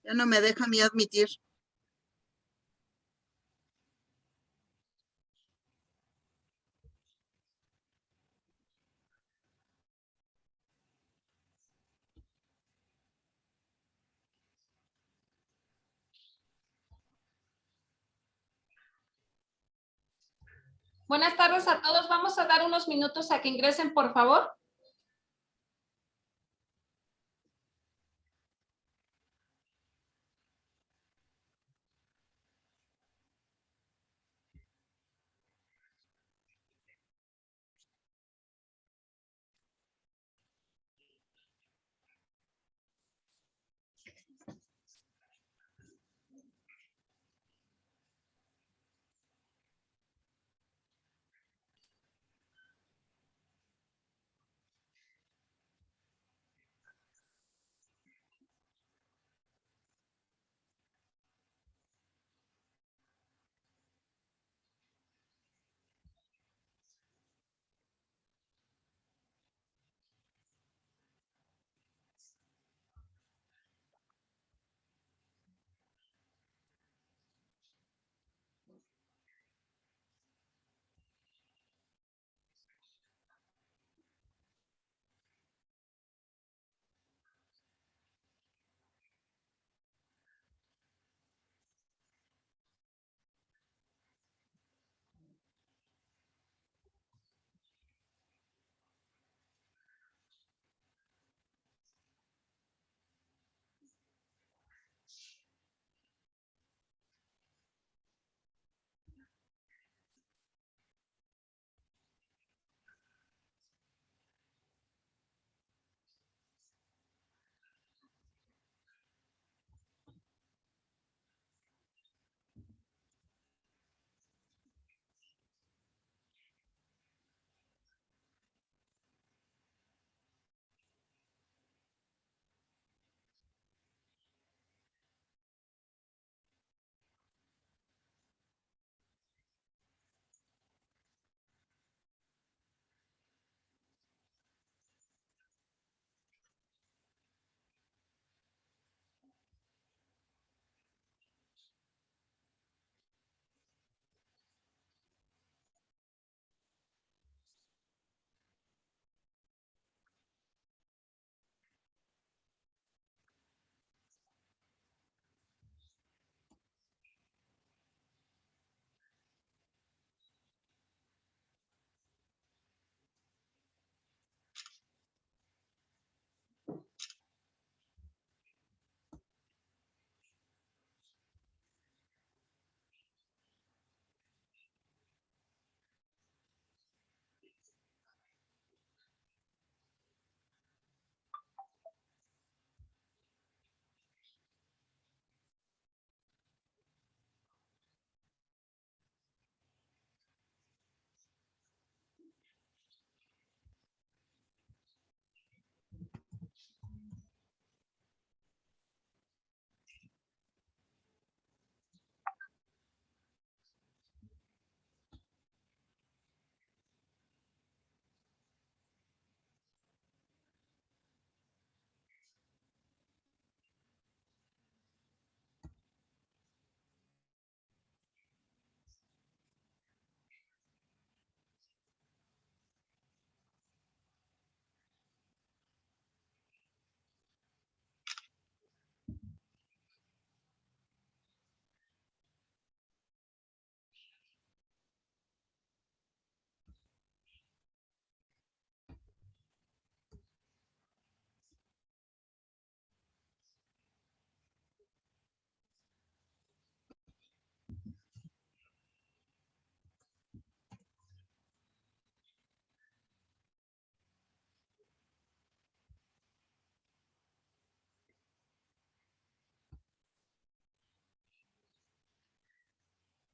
Ya no me deja a mí admitir. Buenas tardes a todos. Vamos a dar unos minutos a que ingresen, por favor.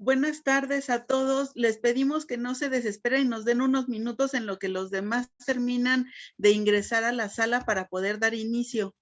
Buenas tardes a todos. Les pedimos que no se desesperen y nos den unos minutos en lo que los demás terminan de ingresar a la sala para poder dar inicio.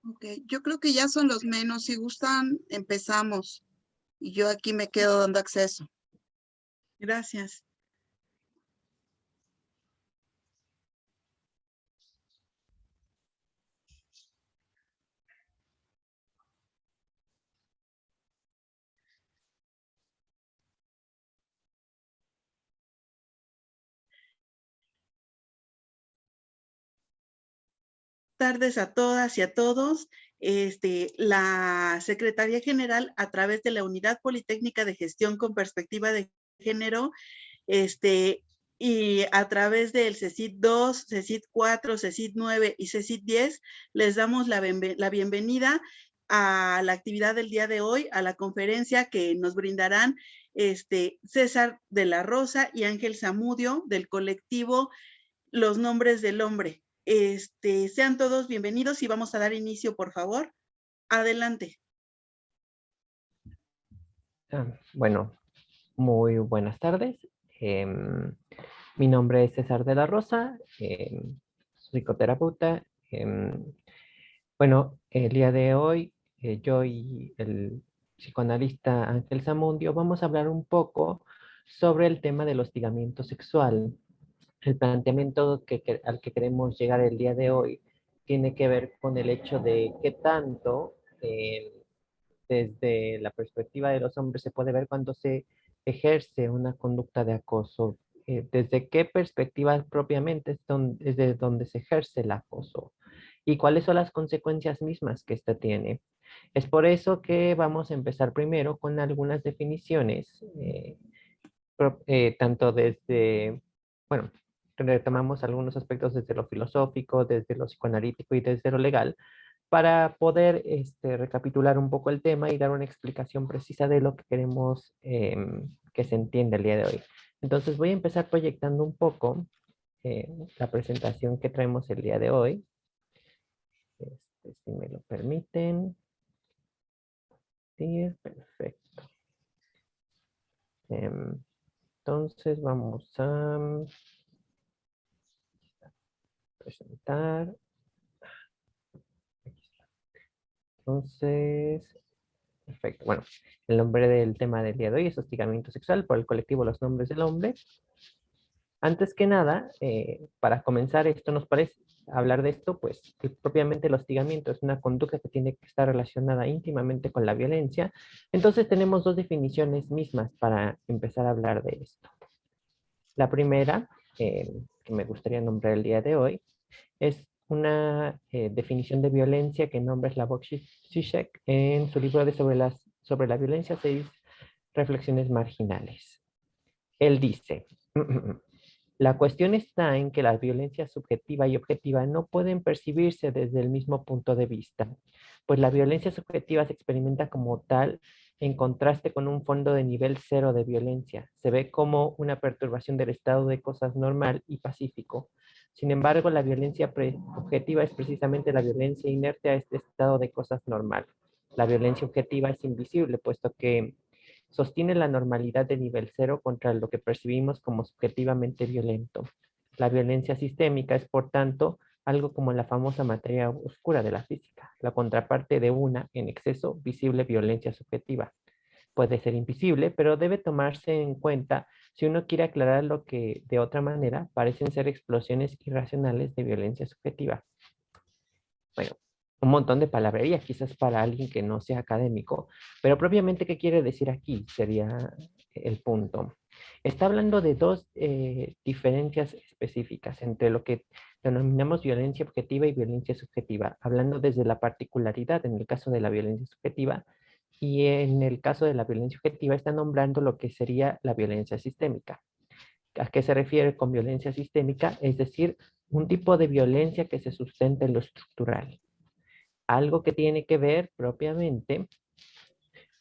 Ok, yo creo que ya son los menos. Si gustan, empezamos. Y yo aquí me quedo dando acceso. Gracias. Tardes a todas y a todos. La Secretaría General, a través de la Unidad Politécnica de Gestión con Perspectiva de Género, y a través del CECIT 2, CECIT 4, CECIT 9 y CECIT 10, les damos la bienvenida a la actividad del día de hoy, a la conferencia que nos brindarán César de la Rosa y Ángel Zamudio del colectivo Los Nombres del Hombre. Sean todos bienvenidos y vamos a dar inicio, por favor. Adelante. Bueno, muy buenas tardes. Mi nombre es César de la Rosa, psicoterapeuta. Bueno, el día de hoy yo y el psicoanalista Ángel Zamundio vamos a hablar un poco sobre el tema del hostigamiento sexual. El planteamiento al que queremos llegar el día de hoy tiene que ver con el hecho de qué tanto desde la perspectiva de los hombres se puede ver cuando se ejerce una conducta de acoso. ¿Desde qué perspectiva propiamente es de donde se ejerce el acoso? ¿Y cuáles son las consecuencias mismas que ésta tiene? Es por eso que vamos a empezar primero con algunas definiciones, tanto desde, bueno, retomamos algunos aspectos desde lo filosófico, desde lo psicoanalítico y desde lo legal, para poder recapitular un poco el tema y dar una explicación precisa de lo que queremos que se entienda el día de hoy. Entonces voy a empezar proyectando un poco la presentación que traemos el día de hoy. Si me lo permiten. Sí, perfecto. Entonces vamos a presentar. Entonces, perfecto. Bueno, el nombre del tema del día de hoy es hostigamiento sexual por el colectivo Los Nombres del Hombre. Antes que nada, para comenzar esto, nos parece hablar de esto, pues que propiamente el hostigamiento es una conducta que tiene que estar relacionada íntimamente con la violencia. Entonces tenemos dos definiciones mismas para empezar a hablar de esto. La primera, que me gustaría nombrar el día de hoy, es una definición de violencia que nombra Slavoj Žižek en su libro sobre la violencia, 6 reflexiones marginales. Él dice, la cuestión está en que la violencia subjetiva y objetiva no pueden percibirse desde el mismo punto de vista, pues la violencia subjetiva se experimenta como tal en contraste con un fondo de nivel cero de violencia. Se ve como una perturbación del estado de cosas normal y pacífico. Sin embargo, la violencia objetiva es precisamente la violencia inerte a este estado de cosas normal. La violencia objetiva es invisible, puesto que sostiene la normalidad de nivel cero contra lo que percibimos como subjetivamente violento. La violencia sistémica es, por tanto, algo como la famosa materia oscura de la física, la contraparte de una, en exceso, visible violencia subjetiva. Puede ser invisible, pero debe tomarse en cuenta si uno quiere aclarar lo que, de otra manera, parecen ser explosiones irracionales de violencia subjetiva. Bueno, un montón de palabrería, quizás para alguien que no sea académico, pero propiamente, ¿qué quiere decir aquí? Sería el punto. Está hablando de dos diferencias específicas entre lo que denominamos violencia objetiva y violencia subjetiva, hablando desde la particularidad en el caso de la violencia subjetiva y en el caso de la violencia objetiva está nombrando lo que sería la violencia sistémica. ¿A qué se refiere con violencia sistémica? Es decir, un tipo de violencia que se sustenta en lo estructural. Algo que tiene que ver propiamente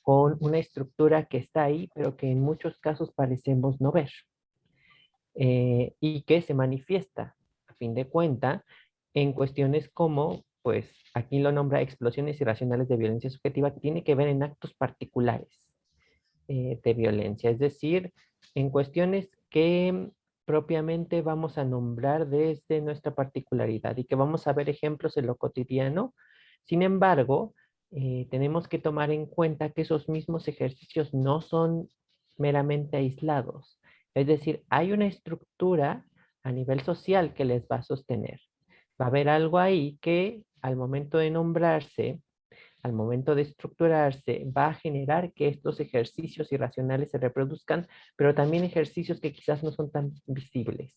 con una estructura que está ahí, pero que en muchos casos parecemos no ver. Y que se manifiesta, a fin de cuentas, en cuestiones como, pues, aquí lo nombra explosiones irracionales de violencia subjetiva, que tiene que ver en actos particulares de violencia, es decir, en cuestiones que propiamente vamos a nombrar desde nuestra particularidad y que vamos a ver ejemplos en lo cotidiano Sin embargo, tenemos que tomar en cuenta que esos mismos ejercicios no son meramente aislados. Es decir, hay una estructura a nivel social que les va a sostener. Va a haber algo ahí que al momento de nombrarse, al momento de estructurarse, va a generar que estos ejercicios irracionales se reproduzcan, pero también ejercicios que quizás no son tan visibles.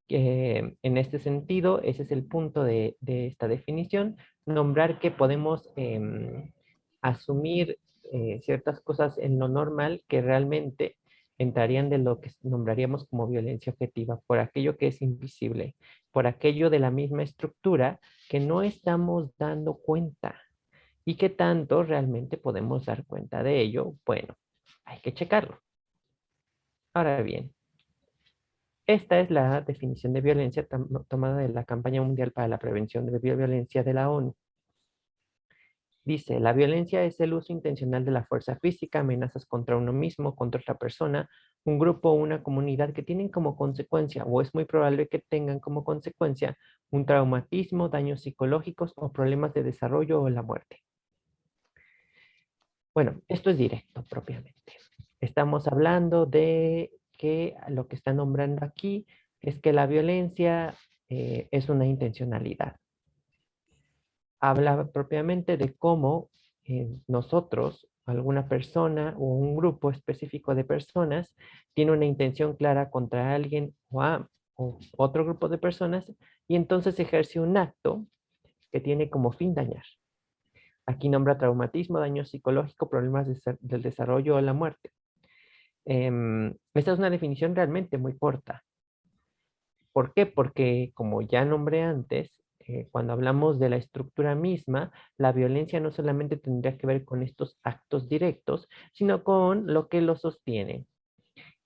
En este sentido, ese es el punto de esta definición, nombrar que podemos asumir ciertas cosas en lo normal que realmente entrarían de lo que nombraríamos como violencia objetiva, por aquello que es invisible, por aquello de la misma estructura que no estamos dando cuenta. ¿Y qué tanto realmente podemos dar cuenta de ello? Bueno, hay que checarlo. Ahora bien, esta es la definición de violencia tomada de la Campaña Mundial para la Prevención de Violencia de la ONU. Dice, la violencia es el uso intencional de la fuerza física, amenazas contra uno mismo, contra otra persona, un grupo o una comunidad que tienen como consecuencia, o es muy probable que tengan como consecuencia, un traumatismo, daños psicológicos o problemas de desarrollo o la muerte. Bueno, esto es directo propiamente. Estamos hablando de que lo que está nombrando aquí es que la violencia es una intencionalidad. Habla propiamente de cómo nosotros, alguna persona o un grupo específico de personas, tiene una intención clara contra alguien o otro grupo de personas y entonces ejerce un acto que tiene como fin dañar. Aquí nombra traumatismo, daño psicológico, problemas del desarrollo o la muerte. Esta es una definición realmente muy corta. ¿Por qué? Porque, como ya nombré antes, cuando hablamos de la estructura misma, la violencia no solamente tendría que ver con estos actos directos, sino con lo que los sostiene.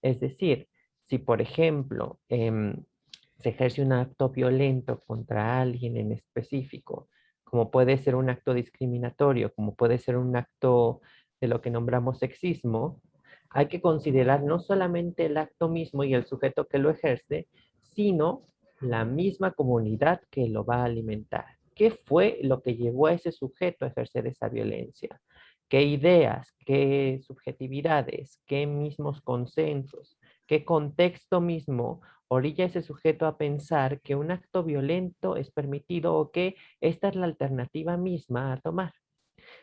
Es decir, si por ejemplo se ejerce un acto violento contra alguien en específico, como puede ser un acto discriminatorio, como puede ser un acto de lo que nombramos sexismo, hay que considerar no solamente el acto mismo y el sujeto que lo ejerce, sino la misma comunidad que lo va a alimentar. ¿Qué fue lo que llevó a ese sujeto a ejercer esa violencia? ¿Qué ideas, qué subjetividades, qué mismos consensos, qué contexto mismo orilla a ese sujeto a pensar que un acto violento es permitido o que esta es la alternativa misma a tomar?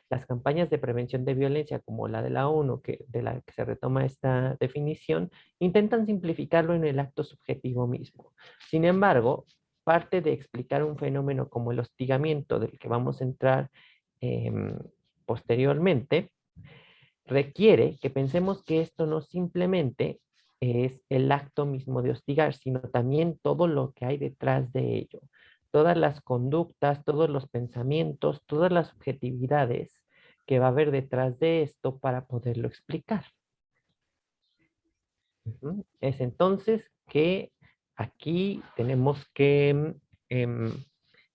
Las campañas de prevención de violencia, como la de la ONU, de la que se retoma esta definición, intentan simplificarlo en el acto subjetivo mismo. Sin embargo, parte de explicar un fenómeno como el hostigamiento, del que vamos a entrar posteriormente, requiere que pensemos que esto no simplemente es el acto mismo de hostigar, sino también todo lo que hay detrás de ello. Todas las conductas, todos los pensamientos, todas las subjetividades que va a haber detrás de esto para poderlo explicar. Es entonces que aquí tenemos que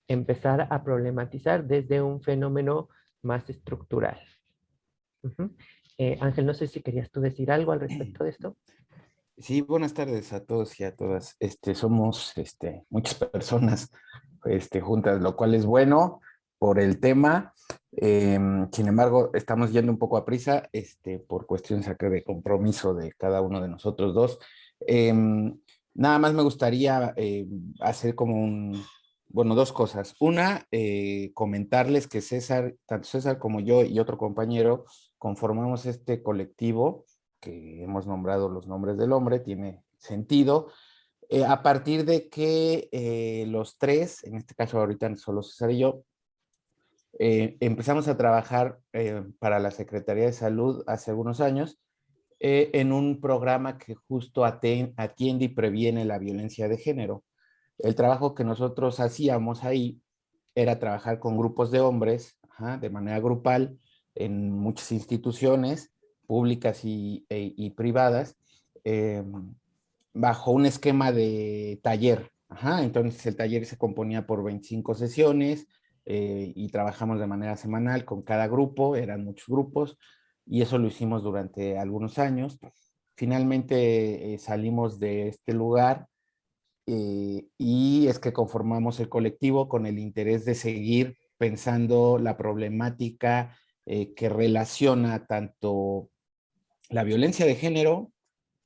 empezar a problematizar desde un fenómeno más estructural. Ángel, no sé si querías tú decir algo al respecto de esto. Sí, buenas tardes a todos y a todas. Somos muchas personas juntas, lo cual es bueno por el tema. Sin embargo, estamos yendo un poco a prisa por cuestiones acá de compromiso de cada uno de nosotros dos. Nada más me gustaría hacer como dos cosas. Una, comentarles que César, tanto César como yo y otro compañero, conformamos este colectivo que hemos nombrado Los Nombres del Hombre. Tiene sentido a partir de que los tres, en este caso ahorita solo César y yo, empezamos a trabajar para la Secretaría de Salud hace algunos años en un programa que justo atiende y previene la violencia de género. El trabajo que nosotros hacíamos ahí era trabajar con grupos de hombres, de manera grupal, en muchas instituciones públicas y privadas, bajo un esquema de taller. Entonces el taller se componía por 25 sesiones y trabajamos de manera semanal con cada grupo, eran muchos grupos, y eso lo hicimos durante algunos años. Finalmente salimos de este lugar y es que conformamos el colectivo con el interés de seguir pensando la problemática que relaciona tanto la violencia de género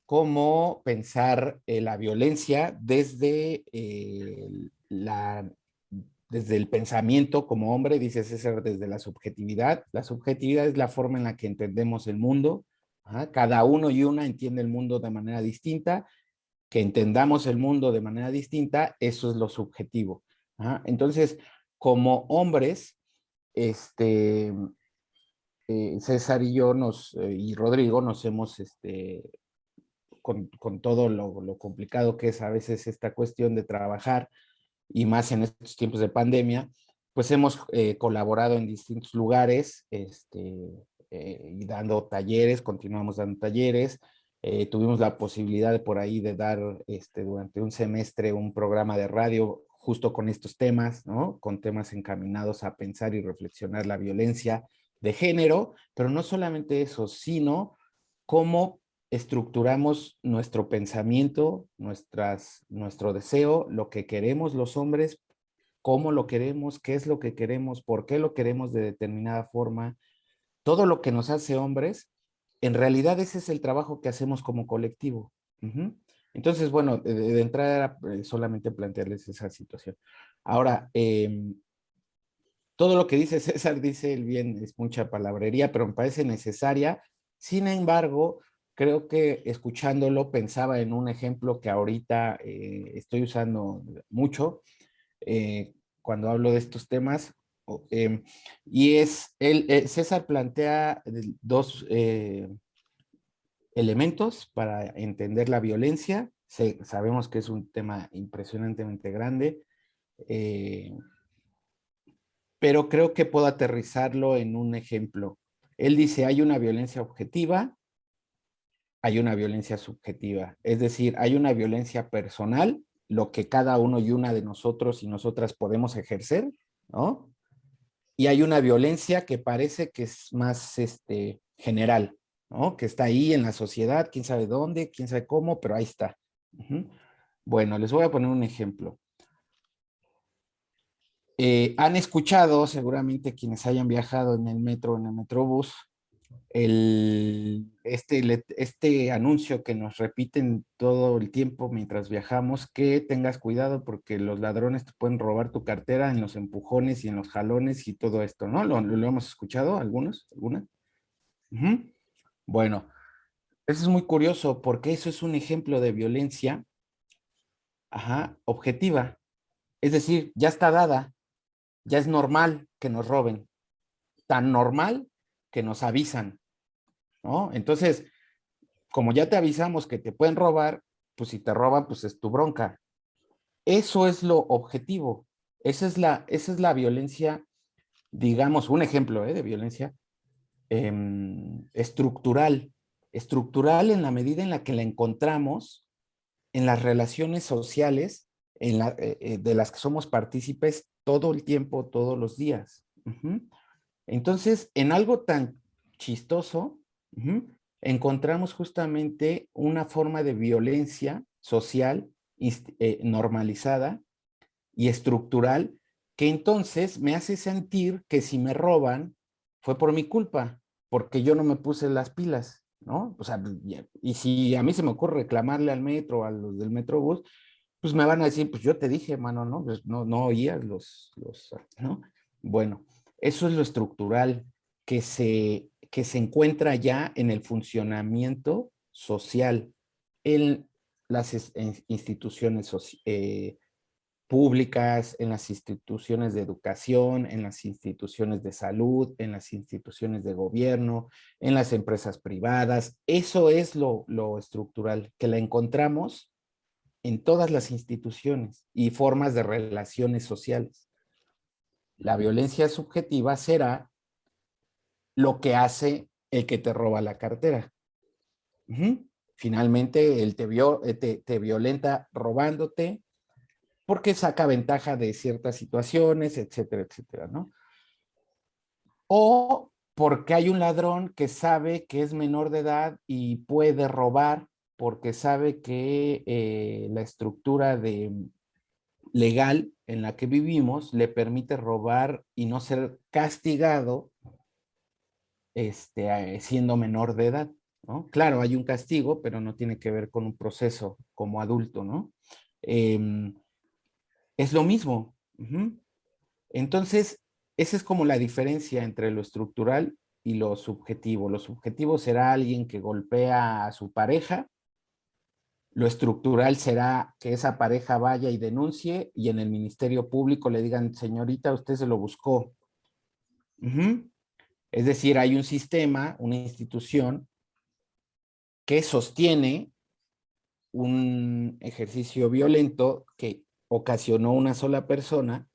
como pensar la violencia desde, desde el pensamiento como hombre, dice César, desde la subjetividad. La subjetividad es la forma en la que entendemos el mundo. Ajá. Cada uno y una entiende el mundo de manera distinta. Que entendamos el mundo de manera distinta, eso es lo subjetivo. Ajá. Entonces, como hombres, César y yo y Rodrigo nos hemos, con todo lo complicado que es a veces esta cuestión de trabajar, y más en estos tiempos de pandemia, pues hemos colaborado en distintos lugares y dando talleres, continuamos dando talleres. Tuvimos la posibilidad de por ahí de dar durante un semestre un programa de radio justo con estos temas, ¿no? Con temas encaminados a pensar y reflexionar la violencia de género, pero no solamente eso, sino cómo estructuramos nuestro pensamiento, nuestro deseo, lo que queremos los hombres, cómo lo queremos, qué es lo que queremos, por qué lo queremos de determinada forma, todo lo que nos hace hombres, en realidad ese es el trabajo que hacemos como colectivo. Uh-huh. Entonces, bueno, de entrada era solamente plantearles esa situación. Ahora, todo lo que dice César, dice el bien, es mucha palabrería, pero me parece necesaria. Sin embargo, creo que escuchándolo pensaba en un ejemplo que ahorita estoy usando mucho cuando hablo de estos temas. Y es, César plantea dos elementos para entender la violencia. Sabemos que es un tema impresionantemente grande. Pero creo que puedo aterrizarlo en un ejemplo. Él dice, hay una violencia objetiva, hay una violencia subjetiva. Es decir, hay una violencia personal, lo que cada uno y una de nosotros y nosotras podemos ejercer, ¿no? Y hay una violencia que parece que es más general, ¿no? Que está ahí en la sociedad, quién sabe dónde, quién sabe cómo, pero ahí está. Uh-huh. Bueno, les voy a poner un ejemplo. Han escuchado, seguramente quienes hayan viajado en el metro, en el Metrobús, este anuncio que nos repiten todo el tiempo mientras viajamos, que tengas cuidado porque los ladrones te pueden robar tu cartera en los empujones y en los jalones y todo esto, ¿no? ¿Lo hemos escuchado algunos? ¿Alguna? Uh-huh. Bueno, eso es muy curioso porque eso es un ejemplo de violencia, ajá, objetiva. Es decir, ya está dada. Ya es normal que nos roben, tan normal que nos avisan, ¿no? Entonces, como ya te avisamos que te pueden robar, pues si te roban, pues es tu bronca. Eso es lo objetivo. Esa es la violencia, digamos, un ejemplo de violencia estructural. Estructural en la medida en la que la encontramos en las relaciones sociales de las que somos partícipes todo el tiempo, todos los días. Uh-huh. Entonces, en algo tan chistoso, uh-huh, encontramos justamente una forma de violencia social normalizada y estructural que entonces me hace sentir que si me roban fue por mi culpa, porque yo no me puse las pilas, ¿no? O sea, y si a mí se me ocurre reclamarle al metro, a los del Metrobús, pues me van a decir, pues yo te dije, mano, ¿no? Pues no oías ¿no? Bueno, eso es lo estructural que se encuentra ya en el funcionamiento social, en las instituciones públicas, en las instituciones de educación, en las instituciones de salud, en las instituciones de gobierno, en las empresas privadas. Eso es lo estructural, que la encontramos en todas las instituciones y formas de relaciones sociales. La violencia subjetiva será lo que hace el que te roba la cartera. Uh-huh. Finalmente, él te violenta robándote porque saca ventaja de ciertas situaciones, etcétera, etcétera, ¿no? O porque hay un ladrón que sabe que es menor de edad y puede robar porque sabe que la estructura de legal en la que vivimos le permite robar y no ser castigado siendo menor de edad, ¿no? Claro, hay un castigo, pero no tiene que ver con un proceso como adulto, ¿no? Es lo mismo. Entonces, esa es como la diferencia entre lo estructural y lo subjetivo. Lo subjetivo será alguien que golpea a su pareja. Lo estructural será que esa pareja vaya y denuncie y en el Ministerio Público le digan, señorita, usted se lo buscó. Es decir, hay un sistema, una institución que sostiene un ejercicio violento que ocasionó una sola persona,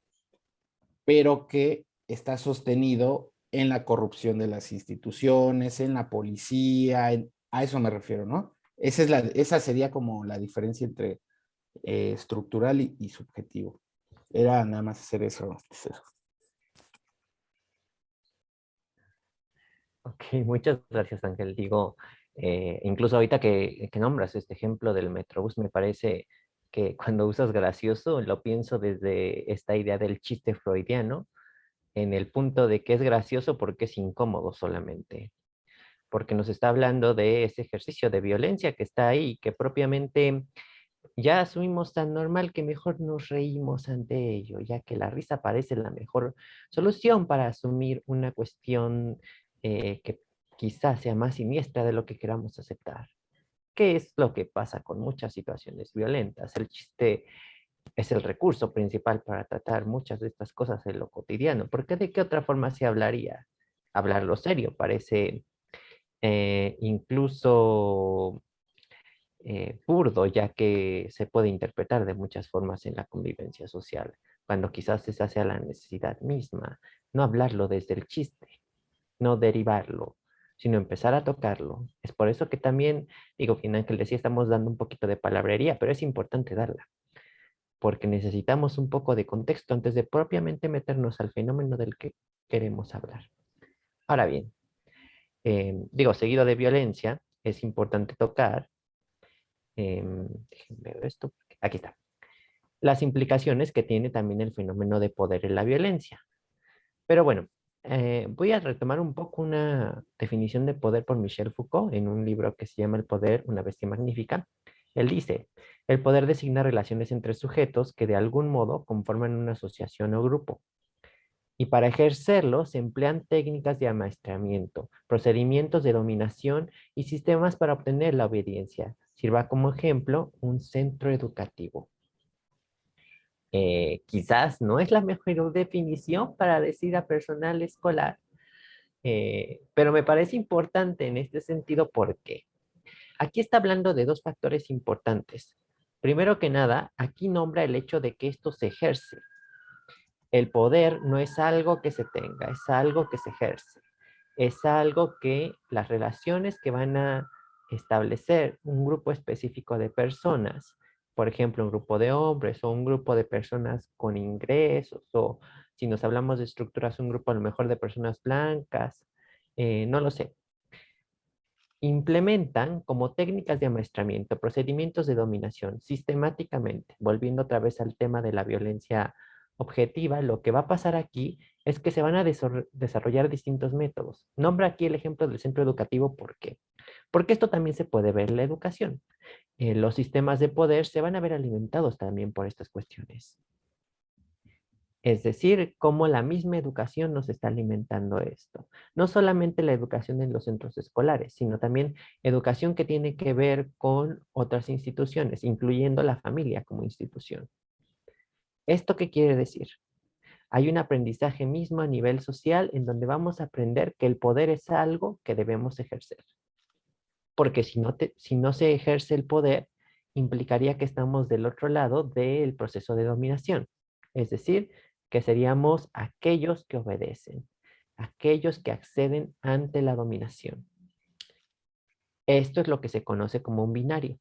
pero que está sostenido en la corrupción de las instituciones, en la policía, a eso me refiero, ¿no? Esa sería como la diferencia entre estructural y subjetivo. Era nada más hacer eso. Ok, muchas gracias, Ángel. Digo, incluso ahorita que nombras este ejemplo del Metrobús, me parece que cuando usas gracioso, lo pienso desde esta idea del chiste freudiano, en el punto de que es gracioso porque es incómodo solamente, porque nos está hablando de ese ejercicio de violencia que está ahí, que propiamente ya asumimos tan normal que mejor nos reímos ante ello, ya que la risa parece la mejor solución para asumir una cuestión que quizás sea más siniestra de lo que queramos aceptar. ¿Qué es lo que pasa con muchas situaciones violentas? El chiste es el recurso principal para tratar muchas de estas cosas en lo cotidiano, porque de qué otra forma se hablaría. Hablarlo serio parece incluso burdo, ya que se puede interpretar de muchas formas en la convivencia social, cuando quizás esa sea la necesidad misma, no hablarlo desde el chiste, no derivarlo, sino empezar a tocarlo. Es por eso que también, digo, bien Ángel decía, estamos dando un poquito de palabrería, pero es importante darla, porque necesitamos un poco de contexto antes de propiamente meternos al fenómeno del que queremos hablar. Ahora bien, digo, seguido de violencia, es importante tocar, déjenme ver esto, aquí está, las implicaciones que tiene también el fenómeno de poder en la violencia. Pero bueno, voy a retomar un poco una definición de poder por Michel Foucault en un libro que se llama El poder, una bestia magnífica. Él dice, el poder designa relaciones entre sujetos que de algún modo conforman una asociación o grupo. Y para ejercerlo se emplean técnicas de amaestramiento, procedimientos de dominación y sistemas para obtener la obediencia. Sirva como ejemplo un centro educativo. Quizás no es la mejor definición para decir a personal escolar, pero me parece importante en este sentido porque aquí está hablando de dos factores importantes. Primero que nada, aquí nombra el hecho de que esto se ejerce. El poder no es algo que se tenga, es algo que se ejerce. Es algo que las relaciones que van a establecer un grupo específico de personas, por ejemplo, un grupo de hombres o un grupo de personas con ingresos, o si nos hablamos de estructuras, un grupo a lo mejor de personas blancas, no lo sé, implementan como técnicas de amaestramiento, procedimientos de dominación sistemáticamente, volviendo otra vez al tema de la violencia objetiva, lo que va a pasar aquí es que se van a desarrollar distintos métodos. Nombra aquí el ejemplo del centro educativo, ¿por qué? Porque esto también se puede ver en la educación. Los sistemas de poder se van a ver alimentados también por estas cuestiones. Es decir, cómo la misma educación nos está alimentando esto. No solamente la educación en los centros escolares, sino también educación que tiene que ver con otras instituciones, incluyendo la familia como institución. ¿Esto qué quiere decir? Hay un aprendizaje mismo a nivel social en donde vamos a aprender que el poder es algo que debemos ejercer. Porque si no se ejerce el poder, implicaría que estamos del otro lado del proceso de dominación. Es decir, que seríamos aquellos que obedecen, aquellos que acceden ante la dominación. Esto es lo que se conoce como un binario.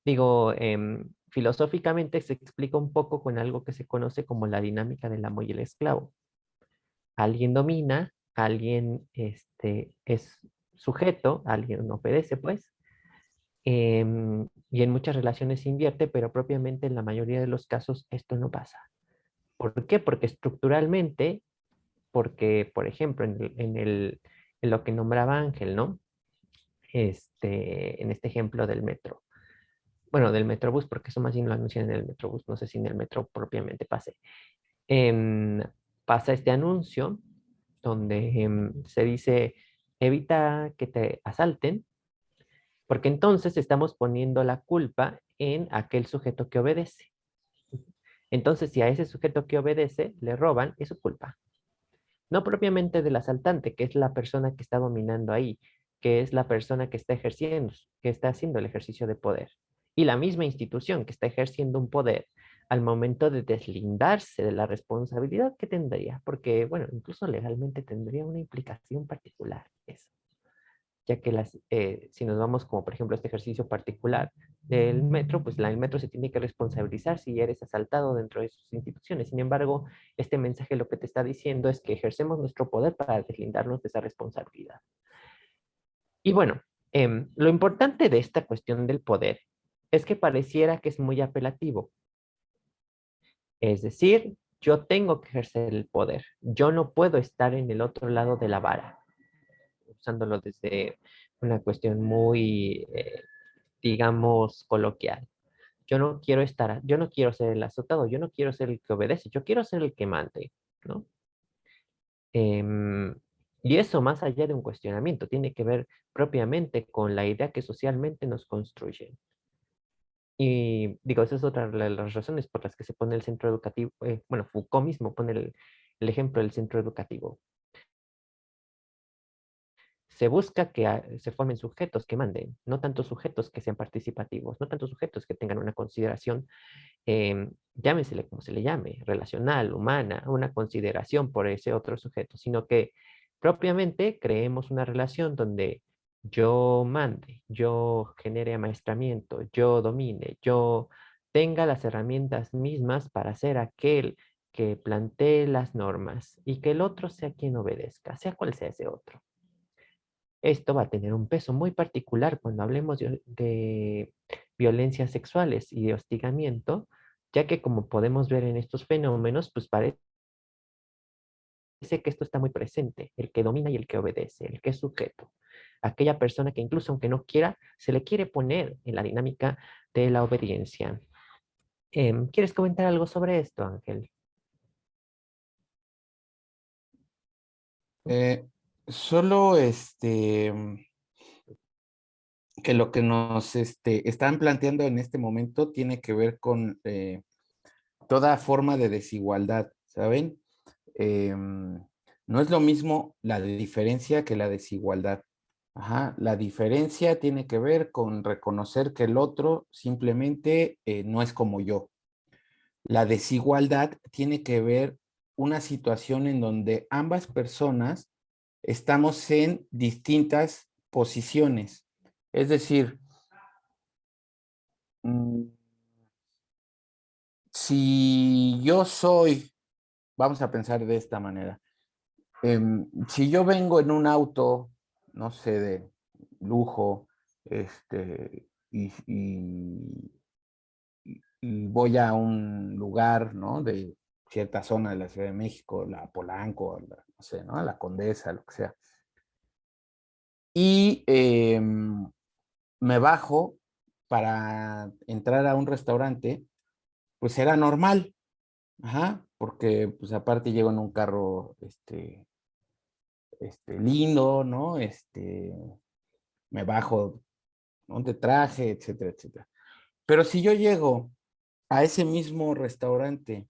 Digo, filosóficamente se explica un poco con algo que se conoce como la dinámica del amo y el esclavo. Alguien domina, alguien es sujeto, alguien obedece, pues, Y en muchas relaciones se invierte, pero propiamente en la mayoría de los casos esto no pasa. ¿Por qué? Porque estructuralmente, porque, por ejemplo, en lo que nombraba Ángel, ¿no? En este ejemplo del metro. Bueno, del Metrobús, porque eso más bien lo anuncian en el Metrobús, no sé si en el metro propiamente pase. Em, Pasa este anuncio donde se dice, evita que te asalten, porque entonces estamos poniendo la culpa en aquel sujeto que obedece. Entonces, si a ese sujeto que obedece le roban, es su culpa. No propiamente del asaltante, que es la persona que está dominando ahí, que es la persona que está ejerciendo, que está haciendo el ejercicio de poder. Y la misma institución que está ejerciendo un poder al momento de deslindarse de la responsabilidad que tendría, porque, bueno, incluso legalmente tendría una implicación particular eso, ya que si nos vamos como por ejemplo a este ejercicio particular del metro, pues el metro se tiene que responsabilizar si eres asaltado dentro de sus instituciones. Sin embargo, este mensaje lo que te está diciendo es que ejercemos nuestro poder para deslindarnos de esa responsabilidad. Y bueno, lo importante de esta cuestión del poder es que pareciera que es muy apelativo. Es decir, yo tengo que ejercer el poder. Yo no puedo estar en el otro lado de la vara, usándolo desde una cuestión muy, digamos, coloquial. Yo no quiero ser el azotado, yo no quiero ser el que obedece, yo quiero ser el que mande, ¿no? Em, y eso, más allá de un cuestionamiento, tiene que ver propiamente con la idea que socialmente nos construyen. Y digo, esa es otra de las razones por las que se pone el centro educativo. Bueno, Foucault mismo pone el ejemplo del centro educativo. Se busca que se formen sujetos que manden, no tanto sujetos que sean participativos, no tanto sujetos que tengan una consideración, llámesele como se le llame, relacional, humana, una consideración por ese otro sujeto, sino que propiamente creemos una relación donde yo mande, yo genere amaestramiento, yo domine, yo tenga las herramientas mismas para ser aquel que plantee las normas y que el otro sea quien obedezca, sea cual sea ese otro. Esto va a tener un peso muy particular cuando hablemos de violencias sexuales y de hostigamiento, ya que como podemos ver en estos fenómenos, pues parece que esto está muy presente, el que domina y el que obedece, el que es sujeto. Aquella persona que incluso aunque no quiera, se le quiere poner en la dinámica de la obediencia. ¿Quieres comentar algo sobre esto, Ángel? Solo que lo que nos están planteando en este momento tiene que ver con toda forma de desigualdad, ¿saben? No es lo mismo la diferencia que la desigualdad. Ajá, la diferencia tiene que ver con reconocer que el otro simplemente no es como yo. La desigualdad tiene que ver una situación en donde ambas personas estamos en distintas posiciones. Es decir, si yo soy, vamos a pensar de esta manera, si yo vengo en un auto, no sé, de lujo, y voy a un lugar, ¿no? De cierta zona de la Ciudad de México, la Polanco, no sé, ¿no? La Condesa, lo que sea. Y me bajo para entrar a un restaurante, pues era normal, ajá, porque pues aparte llego en un carro, lindo, ¿no? Me bajo, ¿no? De traje, etcétera, etcétera. Pero si yo llego a ese mismo restaurante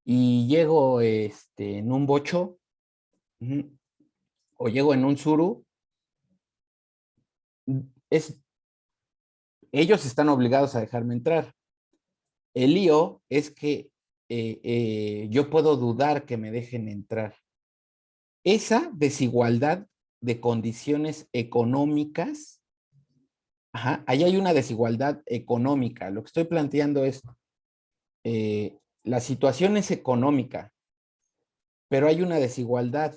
y llego, en un bocho, ujú, o llego en un suru, es, ellos están obligados a dejarme entrar. El lío es que yo puedo dudar que me dejen entrar. Esa desigualdad de condiciones económicas, ajá, ahí hay una desigualdad económica. Lo que estoy planteando es, la situación es económica, pero hay una desigualdad.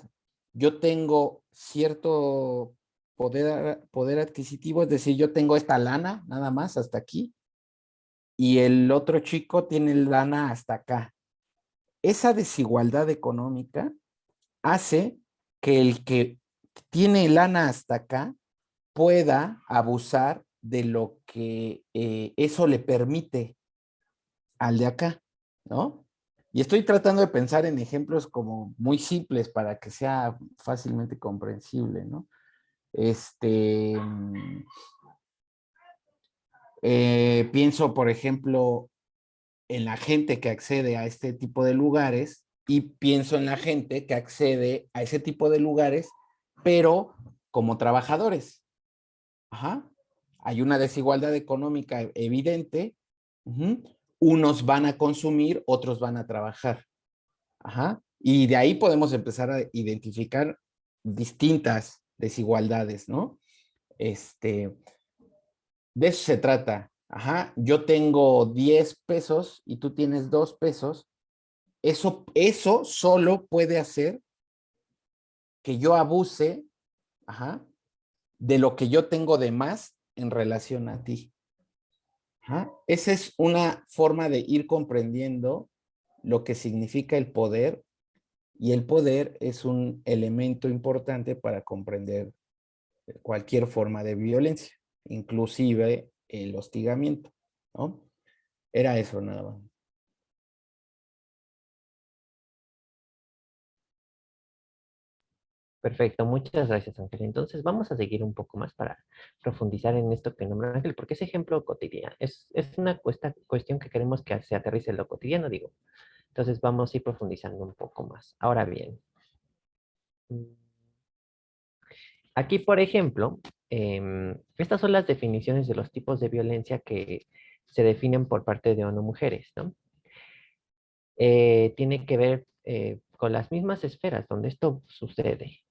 Yo tengo poder adquisitivo, es decir, yo tengo esta lana nada más hasta aquí y el otro chico tiene lana hasta acá. Esa desigualdad económica hace que el que tiene lana hasta acá pueda abusar de lo que eso le permite al de acá, ¿no? Y estoy tratando de pensar en ejemplos como muy simples para que sea fácilmente comprensible, ¿no? Pienso, por ejemplo, en la gente que accede a este tipo de lugares y pienso en la gente que accede a ese tipo de lugares, pero como trabajadores. Ajá. Hay una desigualdad económica evidente. Uh-huh. Unos van a consumir, otros van a trabajar. Ajá. Y de ahí podemos empezar a identificar distintas desigualdades, ¿no? De eso se trata. Ajá. Yo tengo 10 pesos y tú tienes 2 pesos. Eso solo puede hacer que yo abuse, ajá, de lo que yo tengo de más en relación a ti. Ajá. Esa es una forma de ir comprendiendo lo que significa el poder, y el poder es un elemento importante para comprender cualquier forma de violencia, inclusive el hostigamiento, ¿no? Era eso nada más. Perfecto, muchas gracias, Ángel. Entonces vamos a seguir un poco más para profundizar en esto que nombra Ángel, porque ese ejemplo cotidiano es una cuestión que queremos que se aterrice en lo cotidiano, digo. Entonces vamos a ir profundizando un poco más. Ahora bien, aquí, por ejemplo, estas son las definiciones de los tipos de violencia que se definen por parte de ONU Mujeres, ¿no? Tiene que ver con las mismas esferas donde esto sucede.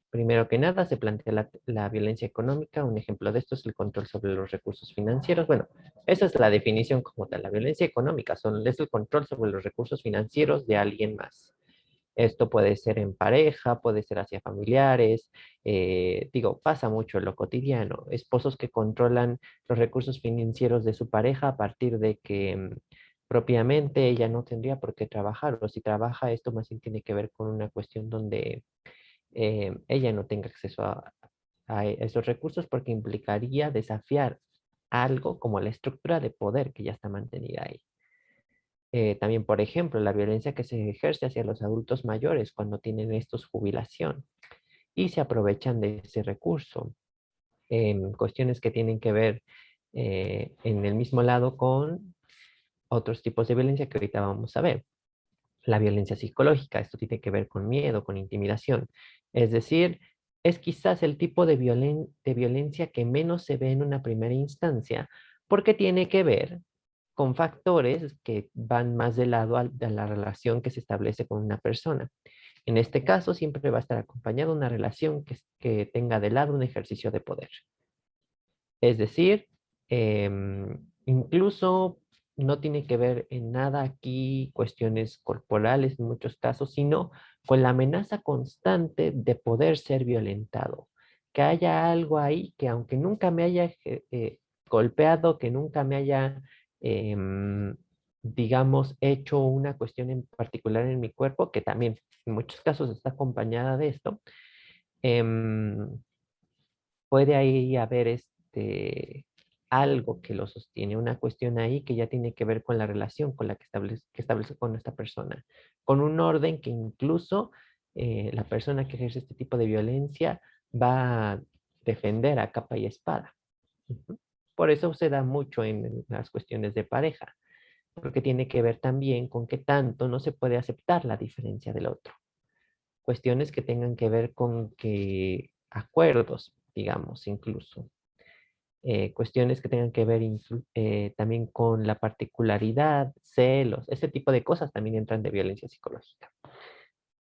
Primero que nada, se plantea la violencia económica. Un ejemplo de esto es el control sobre los recursos financieros. Bueno, esa es la definición como tal. La violencia económica es el control sobre los recursos financieros de alguien más. Esto puede ser en pareja, puede ser hacia familiares. Digo, pasa mucho en lo cotidiano. Esposos que controlan los recursos financieros de su pareja a partir de que propiamente ella no tendría por qué trabajar. O si trabaja, esto más bien tiene que ver con una cuestión donde ella no tenga acceso a esos recursos porque implicaría desafiar algo como la estructura de poder que ya está mantenida ahí. También, por ejemplo, la violencia que se ejerce hacia los adultos mayores cuando tienen estos jubilación y se aprovechan de ese recurso. Cuestiones que tienen que ver en el mismo lado con otros tipos de violencia que ahorita vamos a ver. La violencia psicológica, esto tiene que ver con miedo, con intimidación. Es decir, es quizás el tipo de violencia que menos se ve en una primera instancia porque tiene que ver con factores que van más del lado de la relación que se establece con una persona. En este caso, siempre va a estar acompañada una relación que tenga de lado un ejercicio de poder. Es decir, incluso no tiene que ver en nada aquí cuestiones corporales en muchos casos, sino con la amenaza constante de poder ser violentado. Que haya algo ahí que aunque nunca me haya golpeado, que nunca me haya, digamos, hecho una cuestión en particular en mi cuerpo, que también en muchos casos está acompañada de esto, em, puede ahí haber algo que lo sostiene, una cuestión ahí que ya tiene que ver con la relación con la que establece con esta persona, con un orden que incluso la persona que ejerce este tipo de violencia va a defender a capa y espada. Ujú. Por eso se da mucho en las cuestiones de pareja, porque tiene que ver también con qué tanto no se puede aceptar la diferencia del otro. Cuestiones que tengan que ver con que acuerdos, digamos, incluso cuestiones que tengan que ver también con la particularidad, celos, ese tipo de cosas también entran de violencia psicológica.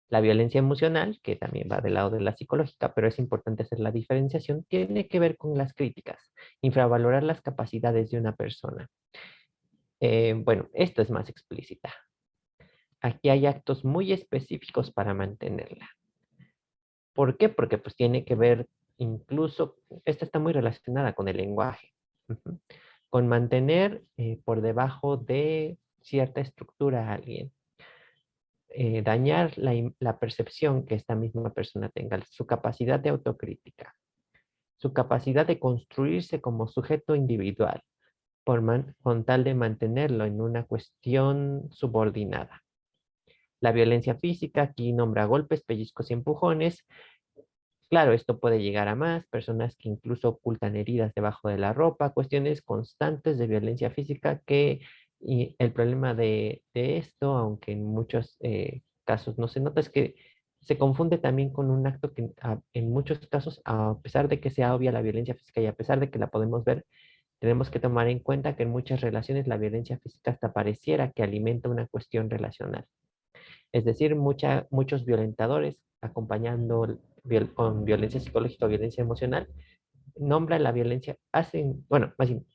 La violencia emocional, que también va del lado de la psicológica, pero es importante hacer la diferenciación, tiene que ver con las críticas, infravalorar las capacidades de una persona. Bueno, esto es más explícita. Aquí hay actos muy específicos para mantenerla. ¿Por qué? Porque pues tiene que ver incluso, esta está muy relacionada con el lenguaje, con mantener por debajo de cierta estructura a alguien, dañar la percepción que esta misma persona tenga, su capacidad de autocrítica, su capacidad de construirse como sujeto individual, con tal de mantenerlo en una cuestión subordinada. La violencia física aquí nombra golpes, pellizcos y empujones. Claro, esto puede llegar a más, personas que incluso ocultan heridas debajo de la ropa, cuestiones constantes de violencia física y el problema de esto, aunque en muchos casos no se nota, es que se confunde también con un acto que en muchos casos, a pesar de que sea obvia la violencia física y a pesar de que la podemos ver, tenemos que tomar en cuenta que en muchas relaciones la violencia física hasta pareciera que alimenta una cuestión relacional. Es decir, muchos violentadores acompañando con violencia psicológica o violencia emocional, nombran la violencia, bueno, más bien,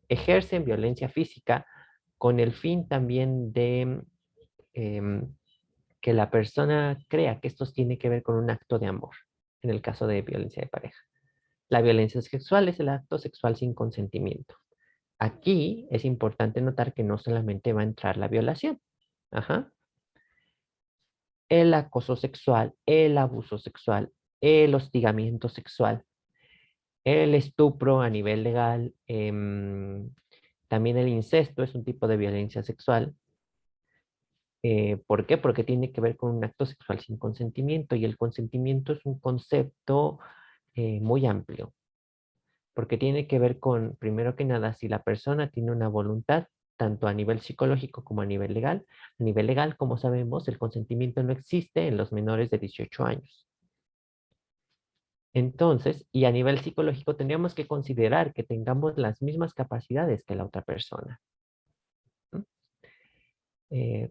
ejercen violencia física con el fin también de que la persona crea que esto tiene que ver con un acto de amor, en el caso de violencia de pareja. La violencia sexual es el acto sexual sin consentimiento. Aquí es importante notar que no solamente va a entrar la violación. Ajá. El acoso sexual, el abuso sexual, el hostigamiento sexual, el estupro a nivel legal, también el incesto es un tipo de violencia sexual. ¿Por qué? Porque tiene que ver con un acto sexual sin consentimiento y el consentimiento es un concepto muy amplio, porque tiene que ver con, primero que nada, si la persona tiene una voluntad, tanto a nivel psicológico como a nivel legal. A nivel legal, como sabemos, el consentimiento no existe en los menores de 18 años. Entonces, y a nivel psicológico, tendríamos que considerar que tengamos las mismas capacidades que la otra persona.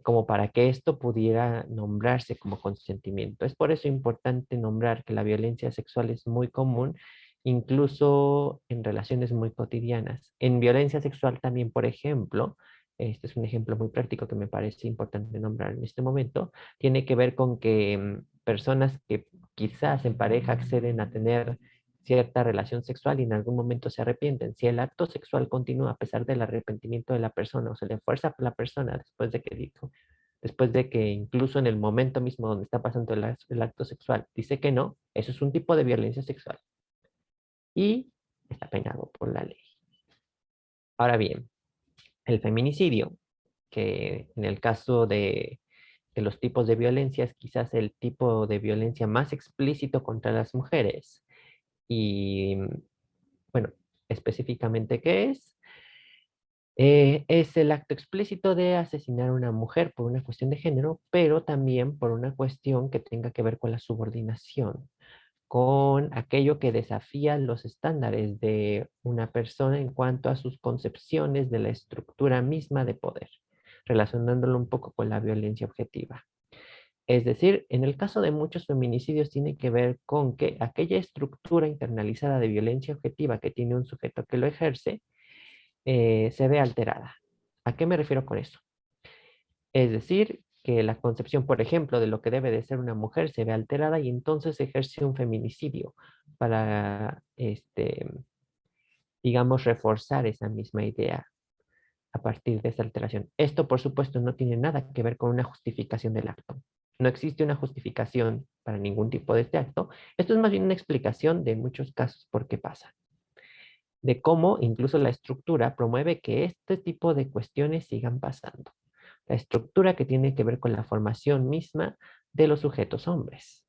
Como para que esto pudiera nombrarse como consentimiento. Es por eso importante nombrar que la violencia sexual es muy común, incluso en relaciones muy cotidianas. En violencia sexual también, por ejemplo, este es un ejemplo muy práctico que me parece importante nombrar en este momento, tiene que ver con que personas que quizás en pareja acceden a tener cierta relación sexual y en algún momento se arrepienten. Si el acto sexual continúa a pesar del arrepentimiento de la persona o se le fuerza a la persona después de que incluso en el momento mismo donde está pasando el acto sexual dice que no, eso es un tipo de violencia sexual y está penado por la ley. Ahora bien, el feminicidio, que en el caso de los tipos de violencia es quizás el tipo de violencia más explícito contra las mujeres. Y bueno, específicamente, ¿qué es? Es el acto explícito de asesinar a una mujer por una cuestión de género, pero también por una cuestión que tenga que ver con la subordinación, con aquello que desafía los estándares de una persona en cuanto a sus concepciones de la estructura misma de poder, relacionándolo un poco con la violencia objetiva. Es decir, en el caso de muchos feminicidios tiene que ver con que aquella estructura internalizada de violencia objetiva que tiene un sujeto que lo ejerce, se ve alterada. ¿A qué me refiero con eso? Es decir, que la concepción, por ejemplo, de lo que debe de ser una mujer se ve alterada y entonces ejerce un feminicidio para, digamos, reforzar esa misma idea a partir de esa alteración. Esto, por supuesto, no tiene nada que ver con una justificación del acto. No existe una justificación para ningún tipo de este acto. Esto es más bien una explicación de muchos casos por qué pasa. De cómo incluso la estructura promueve que este tipo de cuestiones sigan pasando. La estructura que tiene que ver con la formación misma de los sujetos hombres.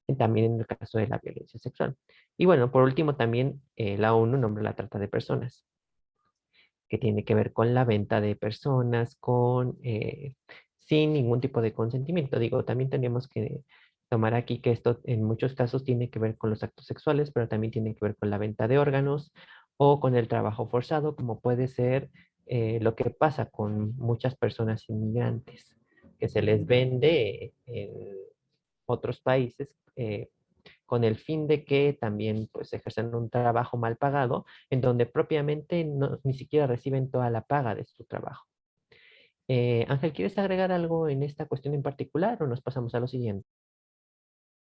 Y también en el caso de la violencia sexual. Y bueno, por último también la ONU nombra la trata de personas, que tiene que ver con la venta de personas sin ningún tipo de consentimiento. Digo, también tenemos que tomar aquí que esto en muchos casos tiene que ver con los actos sexuales, pero también tiene que ver con la venta de órganos o con el trabajo forzado, como puede ser lo que pasa con muchas personas inmigrantes, que se les vende en otros países con el fin de que también pues ejercen un trabajo mal pagado, en donde propiamente ni siquiera reciben toda la paga de su trabajo. Ángel, ¿quieres agregar algo en esta cuestión en particular o nos pasamos a lo siguiente?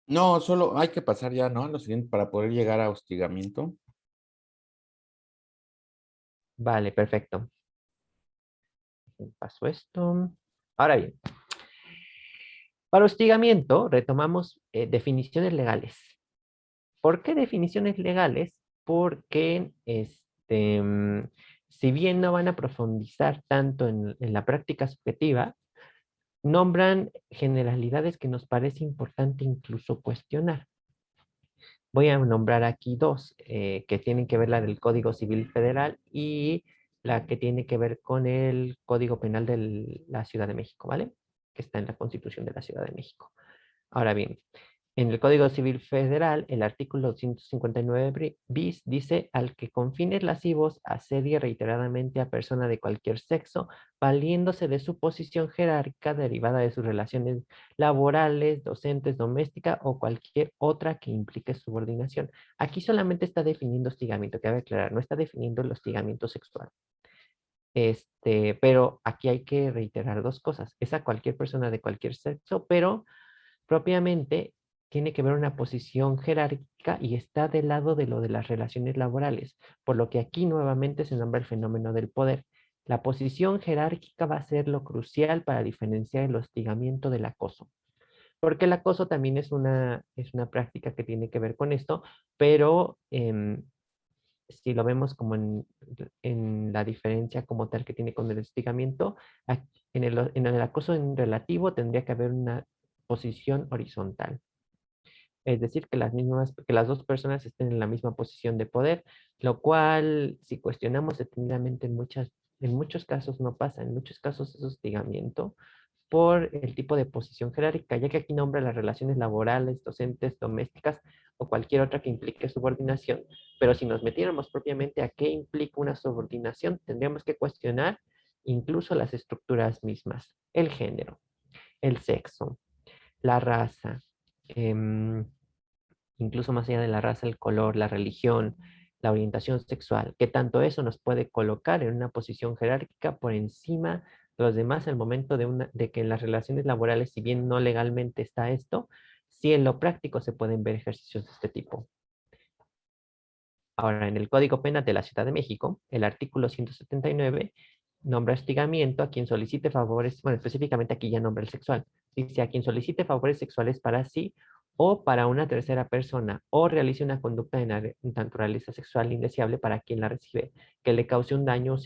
No, solo hay que pasar ya, ¿no? A lo siguiente para poder llegar a hostigamiento. Vale, perfecto. Paso esto. Ahora bien, para hostigamiento retomamos definiciones legales. ¿Por qué definiciones legales? Porque si bien no van a profundizar tanto en la práctica subjetiva, nombran generalidades que nos parece importante incluso cuestionar. Voy a nombrar aquí dos que tienen que ver la del Código Civil Federal y la que tiene que ver con el Código Penal de la Ciudad de México, ¿vale? Que está en la Constitución de la Ciudad de México. Ahora bien, en el Código Civil Federal, el artículo 159 bis dice: al que con fines lascivos asedie reiteradamente a persona de cualquier sexo, valiéndose de su posición jerárquica derivada de sus relaciones laborales, docentes, domésticas o cualquier otra que implique subordinación. Aquí solamente está definiendo hostigamiento, cabe aclarar, no está definiendo el hostigamiento sexual. Pero aquí hay que reiterar dos cosas. Es a cualquier persona de cualquier sexo, pero propiamente tiene que ver una posición jerárquica y está del lado de lo de las relaciones laborales, por lo que aquí nuevamente se nombra el fenómeno del poder. La posición jerárquica va a ser lo crucial para diferenciar el hostigamiento del acoso, porque el acoso también es una práctica que tiene que ver con esto, pero si lo vemos como en la diferencia como tal que tiene con el hostigamiento, en el acoso en relativo tendría que haber una posición horizontal. Es decir, que las dos personas estén en la misma posición de poder, lo cual, si cuestionamos detenidamente en muchos casos no pasa, en muchos casos es hostigamiento por el tipo de posición jerárquica, ya que aquí nombra las relaciones laborales, docentes, domésticas o cualquier otra que implique subordinación. Pero si nos metiéramos propiamente a qué implica una subordinación, tendríamos que cuestionar incluso las estructuras mismas, el género, el sexo, la raza, em, incluso más allá de la raza, el color, la religión, la orientación sexual, que tanto eso nos puede colocar en una posición jerárquica por encima de los demás al momento de que en las relaciones laborales, si bien no legalmente está esto, sí en lo práctico se pueden ver ejercicios de este tipo. Ahora, en el Código Penal de la Ciudad de México, el artículo 179 nombra hostigamiento a quien solicite favores, bueno, específicamente aquí ya nombra el sexual. Dice: a quien solicite favores sexuales para sí o para una tercera persona, o realice una conducta de naturaleza sexual indeseable para quien la recibe, que le cause un daño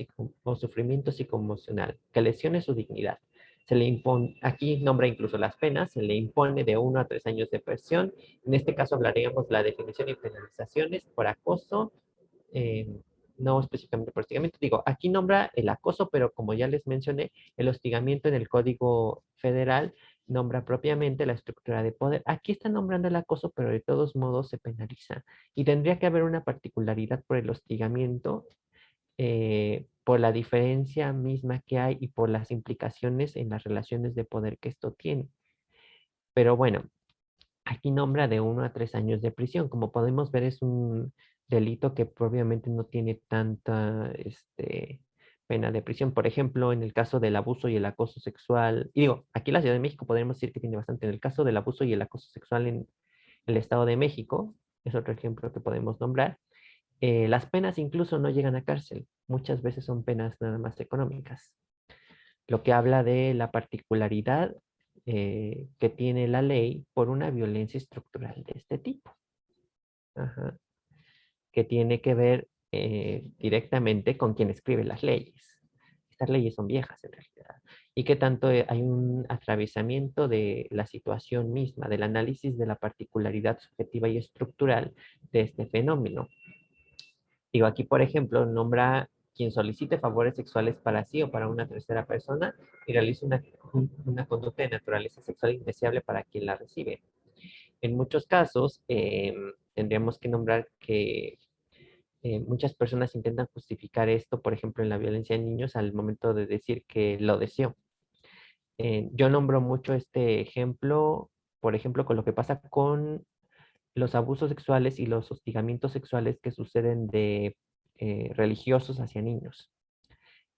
o sufrimiento psicoemocional, que lesione su dignidad. Se le impone, aquí nombra incluso las penas, se le impone de 1 a 3 años de prisión. En este caso hablaríamos de la definición y penalizaciones por acoso, eh, no específicamente por hostigamiento. Digo, aquí nombra el acoso, pero como ya les mencioné, el hostigamiento en el Código Federal nombra propiamente la estructura de poder. Aquí está nombrando el acoso, pero de todos modos se penaliza. Y tendría que haber una particularidad por el hostigamiento, por la diferencia misma que hay y por las implicaciones en las relaciones de poder que esto tiene. Pero bueno, aquí nombra de 1 a 3 años de prisión. Como podemos ver, es un delito que obviamente no tiene tanta pena de prisión. Por ejemplo, en el caso del abuso y el acoso sexual, y digo, aquí en la Ciudad de México podemos decir que tiene bastante. En el caso del abuso y el acoso sexual en el Estado de México, es otro ejemplo que podemos nombrar. Las penas incluso no llegan a cárcel. Muchas veces son penas nada más económicas, lo que habla de la particularidad que tiene la ley por una violencia estructural de este tipo. Ajá. Que tiene que ver directamente con quien escribe las leyes. Estas leyes son viejas en realidad. Y que tanto hay un atravesamiento de la situación misma, del análisis de la particularidad subjetiva y estructural de este fenómeno. Digo, aquí, por ejemplo, nombra quien solicite favores sexuales para sí o para una tercera persona y realice una conducta de naturaleza sexual indeseable para quien la recibe. En muchos casos, tendríamos que nombrar que muchas personas intentan justificar esto, por ejemplo, en la violencia en niños, al momento de decir que lo deseó. Yo nombro mucho este ejemplo, por ejemplo, con lo que pasa con los abusos sexuales y los hostigamientos sexuales que suceden de religiosos hacia niños.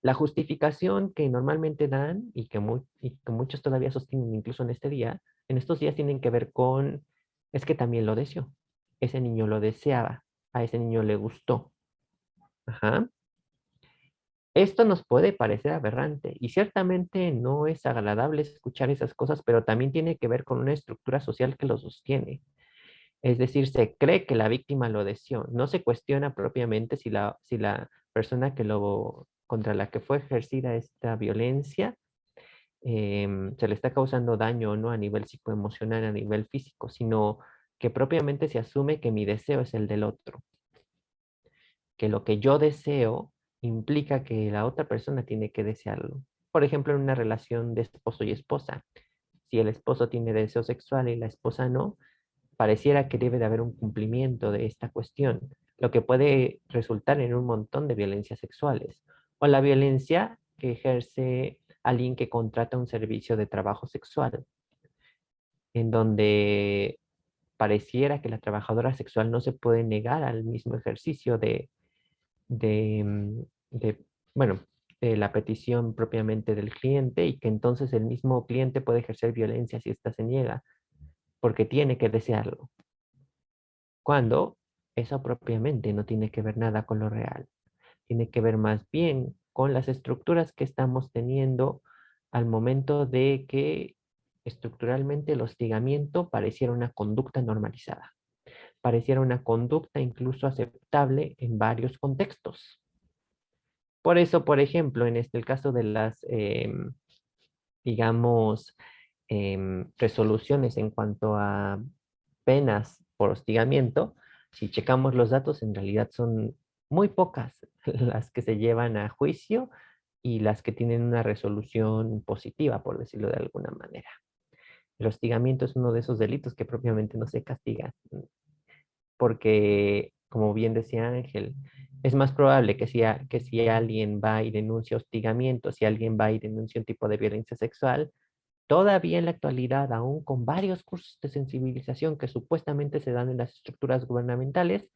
La justificación que normalmente dan y que muchos todavía sostienen incluso en estos días, tienen que ver con es que también lo deseó. Ese niño lo deseaba, a ese niño le gustó. Ajá. Esto nos puede parecer aberrante y ciertamente no es agradable escuchar esas cosas, pero también tiene que ver con una estructura social que lo sostiene. Es decir, se cree que la víctima lo deseó. No se cuestiona propiamente si la persona contra la que fue ejercida esta violencia se le está causando daño o no a nivel psicoemocional, a nivel físico, sino que propiamente se asume que mi deseo es el del otro, que lo que yo deseo implica que la otra persona tiene que desearlo. Por ejemplo, en una relación de esposo y esposa, si el esposo tiene deseo sexual y la esposa no, pareciera que debe de haber un cumplimiento de esta cuestión, lo que puede resultar en un montón de violencias sexuales. O la violencia que ejerce alguien que contrata un servicio de trabajo sexual, en donde pareciera que la trabajadora sexual no se puede negar al mismo ejercicio de, mm, de, bueno, de la petición propiamente del cliente y que entonces el mismo cliente puede ejercer violencia si ésta se niega, porque tiene que desearlo, cuando eso propiamente no tiene que ver nada con lo real, tiene que ver más bien con las estructuras que estamos teniendo al momento de que estructuralmente el hostigamiento pareciera una conducta normalizada, pareciera una conducta incluso aceptable en varios contextos. Por eso, por ejemplo, en el caso de las, digamos, resoluciones en cuanto a penas por hostigamiento, si checamos los datos, en realidad son muy pocas las que se llevan a juicio y las que tienen una resolución positiva, por decirlo de alguna manera. El hostigamiento es uno de esos delitos que propiamente no se castiga, porque, como bien decía Ángel, es más probable que si alguien va y denuncia hostigamiento, si alguien va y denuncia un tipo de violencia sexual, todavía en la actualidad, aún con varios cursos de sensibilización que supuestamente se dan en las estructuras gubernamentales,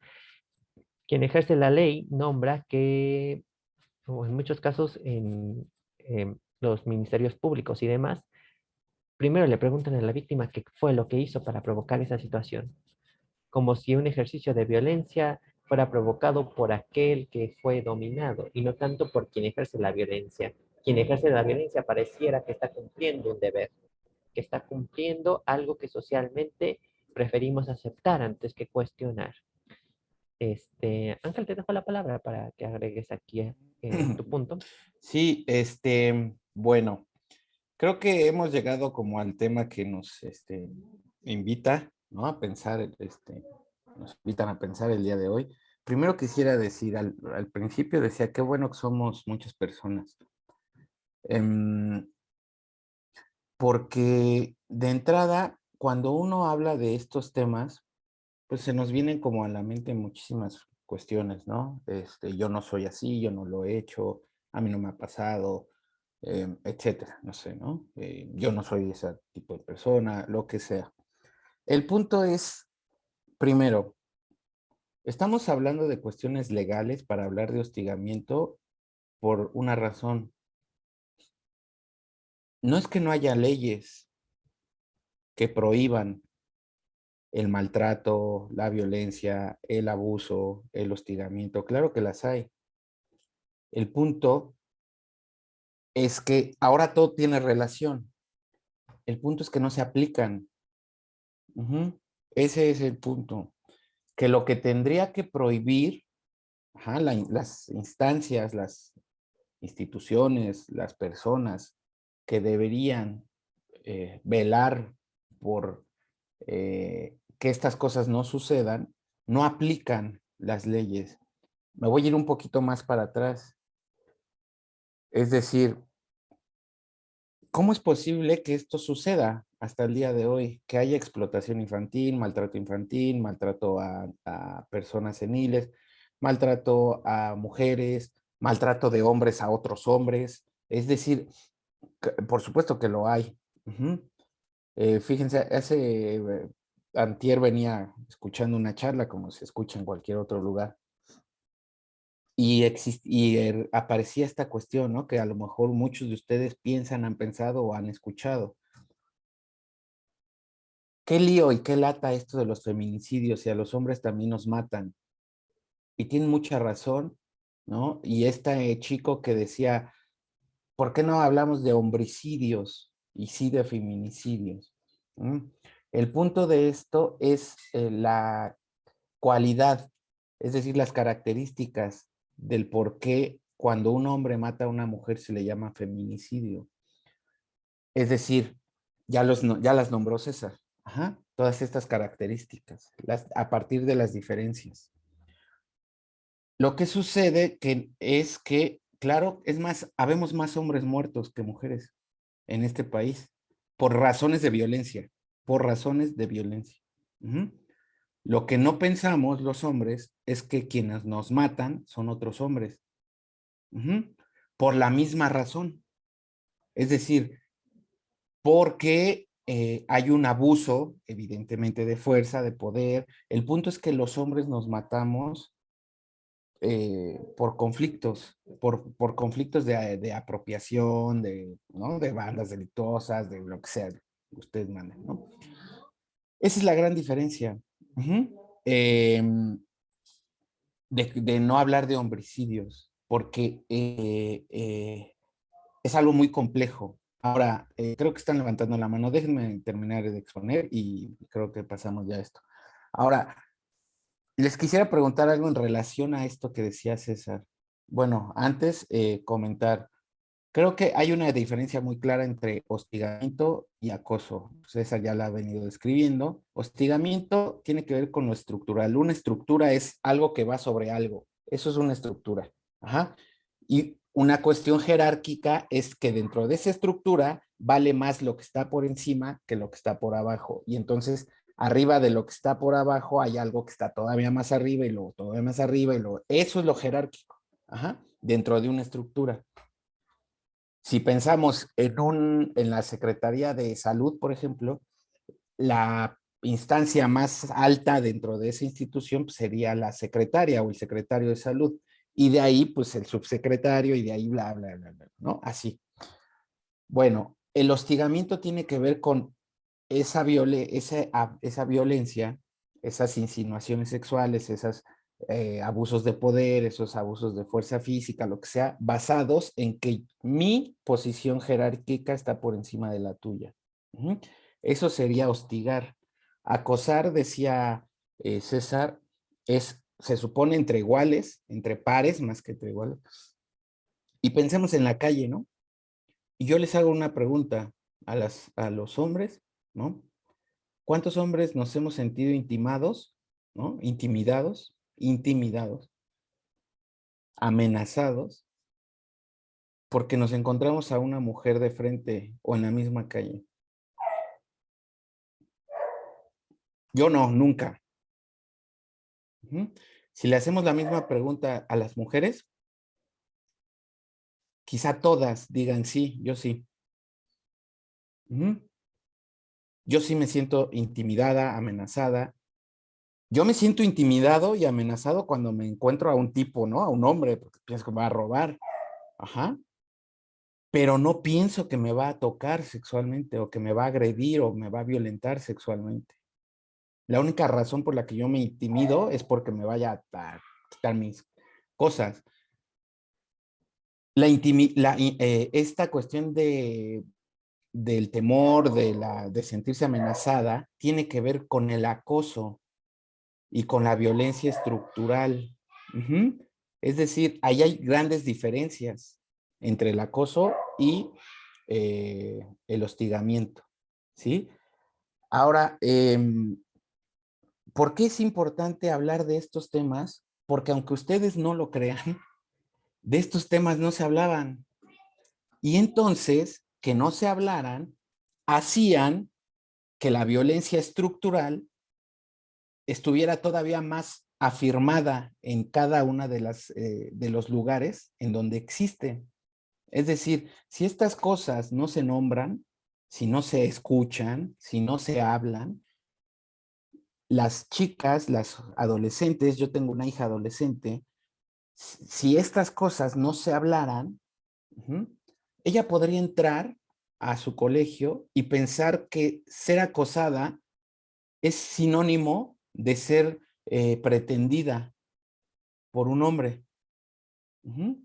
quien ejerce la ley nombra que, o en muchos casos en los ministerios públicos y demás, primero le preguntan a la víctima qué fue lo que hizo para provocar esa situación, como si un ejercicio de violencia fuera provocado por aquel que fue dominado y no tanto por quien ejerce la violencia. Quien ejerce la violencia pareciera que está cumpliendo un deber, que está cumpliendo algo que socialmente preferimos aceptar antes que cuestionar. Ángel, te dejo la palabra para que agregues aquí tu punto. Sí, bueno, creo que hemos llegado como al tema que nos invita, ¿no? A pensar, nos invitan a pensar el día de hoy. Primero quisiera decir, al principio decía, qué bueno que somos muchas personas. Porque de entrada, cuando uno habla de estos temas, pues se nos vienen como a la mente muchísimas cuestiones, ¿no? Yo no soy así, yo no lo he hecho, a mí no me ha pasado, etcétera, no sé, ¿no? Yo no soy ese tipo de persona, lo que sea. El punto es, primero, estamos hablando de cuestiones legales para hablar de hostigamiento por una razón. No es que no haya leyes que prohíban el maltrato, la violencia, el abuso, el hostigamiento. Claro que las hay. El punto es que ahora todo tiene relación. El punto es que no se aplican. Ese es el punto. Que lo que tendría que prohibir, las instancias, las instituciones, las personas que deberían velar por que estas cosas no sucedan, no aplican las leyes. Me voy a ir un poquito más para atrás. Es decir, ¿cómo es posible que esto suceda hasta el día de hoy? Que haya explotación infantil, maltrato a personas seniles, maltrato a mujeres, maltrato de hombres a otros hombres. Es decir, por supuesto que lo hay. Fíjense, antier venía escuchando una charla como se escucha en cualquier otro lugar. Y aparecía esta cuestión, ¿no? Que a lo mejor muchos de ustedes piensan, han pensado o han escuchado. qué lío y qué lata esto de los feminicidios, y a los hombres también nos matan. Y tienen mucha razón, ¿no? Y este chico que decía, ¿por qué no hablamos de homicidios y sí de feminicidios? ¿Mm? El punto de esto es la cualidad, es decir, las características del por qué cuando un hombre mata a una mujer se le llama feminicidio. Es decir, ya las nombró César. Ajá, todas estas características, a partir de las diferencias. Lo que sucede es que, claro, es más, habemos más hombres muertos que mujeres en este país, por razones de violencia, por razones de violencia. Ujú. Lo que no pensamos los hombres es que quienes nos matan son otros hombres, ujú, por la misma razón. Es decir, porque hay un abuso, evidentemente, de fuerza, de poder. El punto es que los hombres nos matamos por conflictos, por conflictos de apropiación, ¿no? De bandas delictuosas, de lo que sea, ustedes mandan, ¿no? Esa es la gran diferencia. Ujú. De no hablar de homicidios, porque es algo muy complejo. Ahora, creo que están levantando la mano. Déjenme terminar de exponer y creo que pasamos ya a esto. Ahora, les quisiera preguntar algo en relación a esto que decía César. Bueno, antes comentar, creo que hay una diferencia muy clara entre hostigamiento y acoso. César ya la ha venido describiendo. Hostigamiento tiene que ver con lo estructural. Una estructura es algo que va sobre algo. Eso es una estructura. Ajá. Y una cuestión jerárquica es que dentro de esa estructura vale más lo que está por encima que lo que está por abajo. Y entonces, arriba de lo que está por abajo hay algo que está todavía más arriba y luego todavía más arriba y luego. Eso es lo jerárquico. Ajá. Dentro de una estructura. Si pensamos en la Secretaría de Salud, por ejemplo, la instancia más alta dentro de esa institución pues, sería la secretaria o el secretario de salud. Y de ahí, pues el subsecretario y de ahí, bla, bla, bla, bla, ¿no? Así. Bueno, el hostigamiento tiene que ver con esa violencia, esas insinuaciones sexuales, esos abusos de poder, esos abusos de fuerza física, lo que sea, basados en que mi posición jerárquica está por encima de la tuya. Uh-huh. Eso sería hostigar. Acosar, decía César, se supone entre iguales, entre pares, más que entre iguales. Y pensemos en la calle, ¿no? Y yo les hago una pregunta a los hombres, ¿no? ¿Cuántos hombres nos hemos sentido intimados, ¿no? Intimidados, amenazados, porque nos encontramos a una mujer de frente o en la misma calle? Yo no, nunca. Uh-huh. Si le hacemos la misma pregunta a las mujeres, quizá todas digan sí, yo sí. Uh-huh. Yo sí me siento intimidada, amenazada. Yo me siento intimidado y amenazado cuando me encuentro a un tipo, ¿no? A un hombre, porque pienso que me va a robar. Ajá. Pero no pienso que me va a tocar sexualmente o que me va a agredir o me va a violentar sexualmente. La única razón por la que yo me intimido es porque me vaya a quitar mis cosas. Esta cuestión del temor, de sentirse amenazada, tiene que ver con el acoso y con la violencia estructural. Uh-huh. Es decir, ahí hay grandes diferencias entre el acoso y el hostigamiento, ¿sí? Ahora, ¿por qué es importante hablar de estos temas? Porque aunque ustedes no lo crean, de estos temas no se hablaban. Y entonces, que no se hablaran, hacían que la violencia estructural estuviera todavía más afirmada en cada una de los lugares en donde existe. Es decir, si estas cosas no se nombran, si no se escuchan, si no se hablan, las chicas, las adolescentes, yo tengo una hija adolescente, si estas cosas no se hablaran, ella podría entrar a su colegio y pensar que ser acosada es sinónimo de ser pretendida por un hombre. Ujú.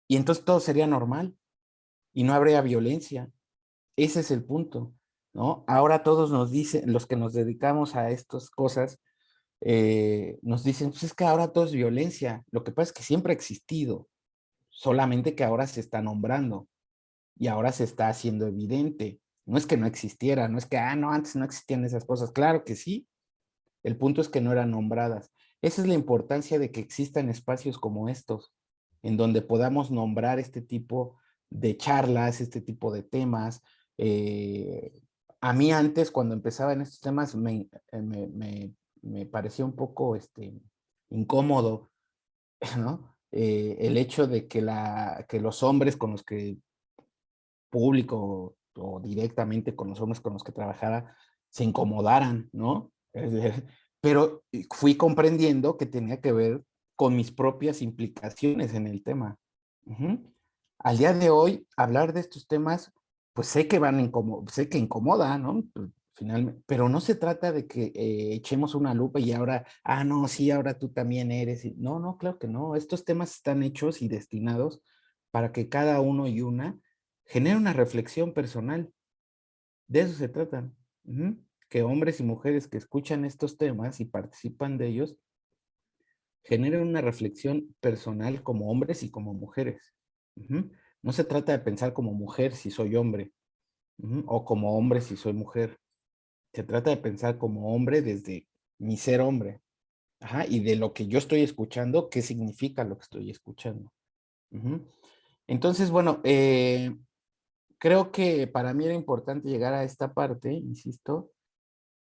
Y entonces todo sería normal y no habría violencia. Ese es el punto, ¿no? Ahora todos nos dicen, los que nos dedicamos a estas cosas, nos dicen, pues es que ahora todo es violencia. Lo que pasa es que siempre ha existido, solamente que ahora se está nombrando y ahora se está haciendo evidente. No es que no existiera, no es que, no, antes no existían esas cosas. Claro que sí, el punto es que no eran nombradas. Esa es la importancia de que existan espacios como estos, en donde podamos nombrar este tipo de charlas, este tipo de temas. Eh, a mí antes, cuando empezaba en estos temas, me parecía un poco incómodo, ¿no? El hecho de que los hombres con los que público o directamente con los hombres con los que trabajaba se incomodaran, ¿no? Pero fui comprendiendo que tenía que ver con mis propias implicaciones en el tema. Ujú. Al día de hoy, hablar de estos temas, pues sé que sé que incomoda, ¿no? Finalmente, pero no se trata de que echemos una lupa y ahora, no, sí, ahora tú también eres. No, no, claro que no. Estos temas están hechos y destinados para que cada uno y una genere una reflexión personal. De eso se trata. Ujú. Que hombres y mujeres que escuchan estos temas y participan de ellos generen una reflexión personal como hombres y como mujeres. Ujú. No se trata de pensar como mujer si soy hombre, o como hombre si soy mujer. Se trata de pensar como hombre desde mi ser hombre. Ajá, y de lo que yo estoy escuchando, qué significa lo que estoy escuchando. Ujú. Entonces, bueno, creo que para mí era importante llegar a esta parte, insisto,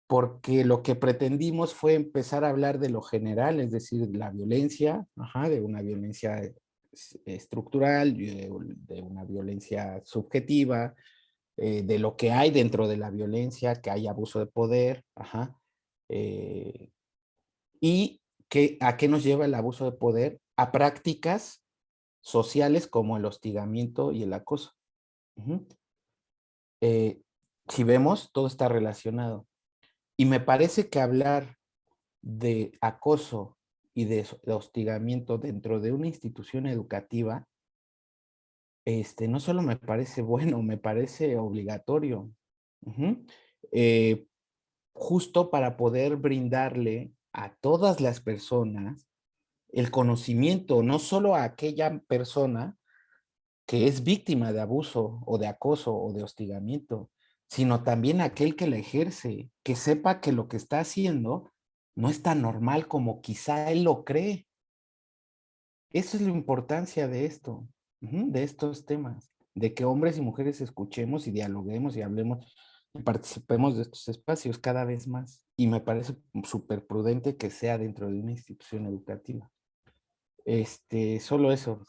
porque lo que pretendimos fue empezar a hablar de lo general, es decir, de la violencia, de una violencia estructural, de una violencia subjetiva, de lo que hay dentro de la violencia, que hay abuso de poder, eh, y a qué nos lleva el abuso de poder, a prácticas sociales como el hostigamiento y el acoso. Ujú. Eh, si vemos, todo está relacionado. Y me parece que hablar de acoso y de hostigamiento dentro de una institución educativa, no solo me parece bueno, me parece obligatorio. Ujú. Eh, Justo para poder brindarle a todas las personas el conocimiento, no solo a aquella persona que es víctima de abuso o de acoso o de hostigamiento, sino también aquel que la ejerce, que sepa que lo que está haciendo no es tan normal como quizá él lo cree. Esa es la importancia de esto, de estos temas, de que hombres y mujeres escuchemos y dialoguemos y hablemos y participemos de estos espacios cada vez más. Y me parece súper prudente que sea dentro de una institución educativa. Solo eso.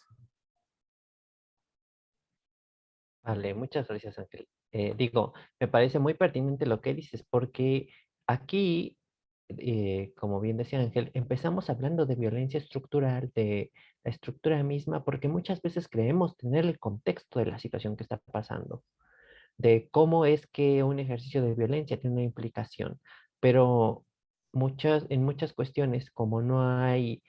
Vale, muchas gracias, Ángel. Me parece muy pertinente lo que dices, porque aquí, como bien decía Ángel, empezamos hablando de violencia estructural, de la estructura misma, porque muchas veces creemos tener el contexto de la situación que está pasando, de cómo es que un ejercicio de violencia tiene una implicación, pero en muchas cuestiones, como no hay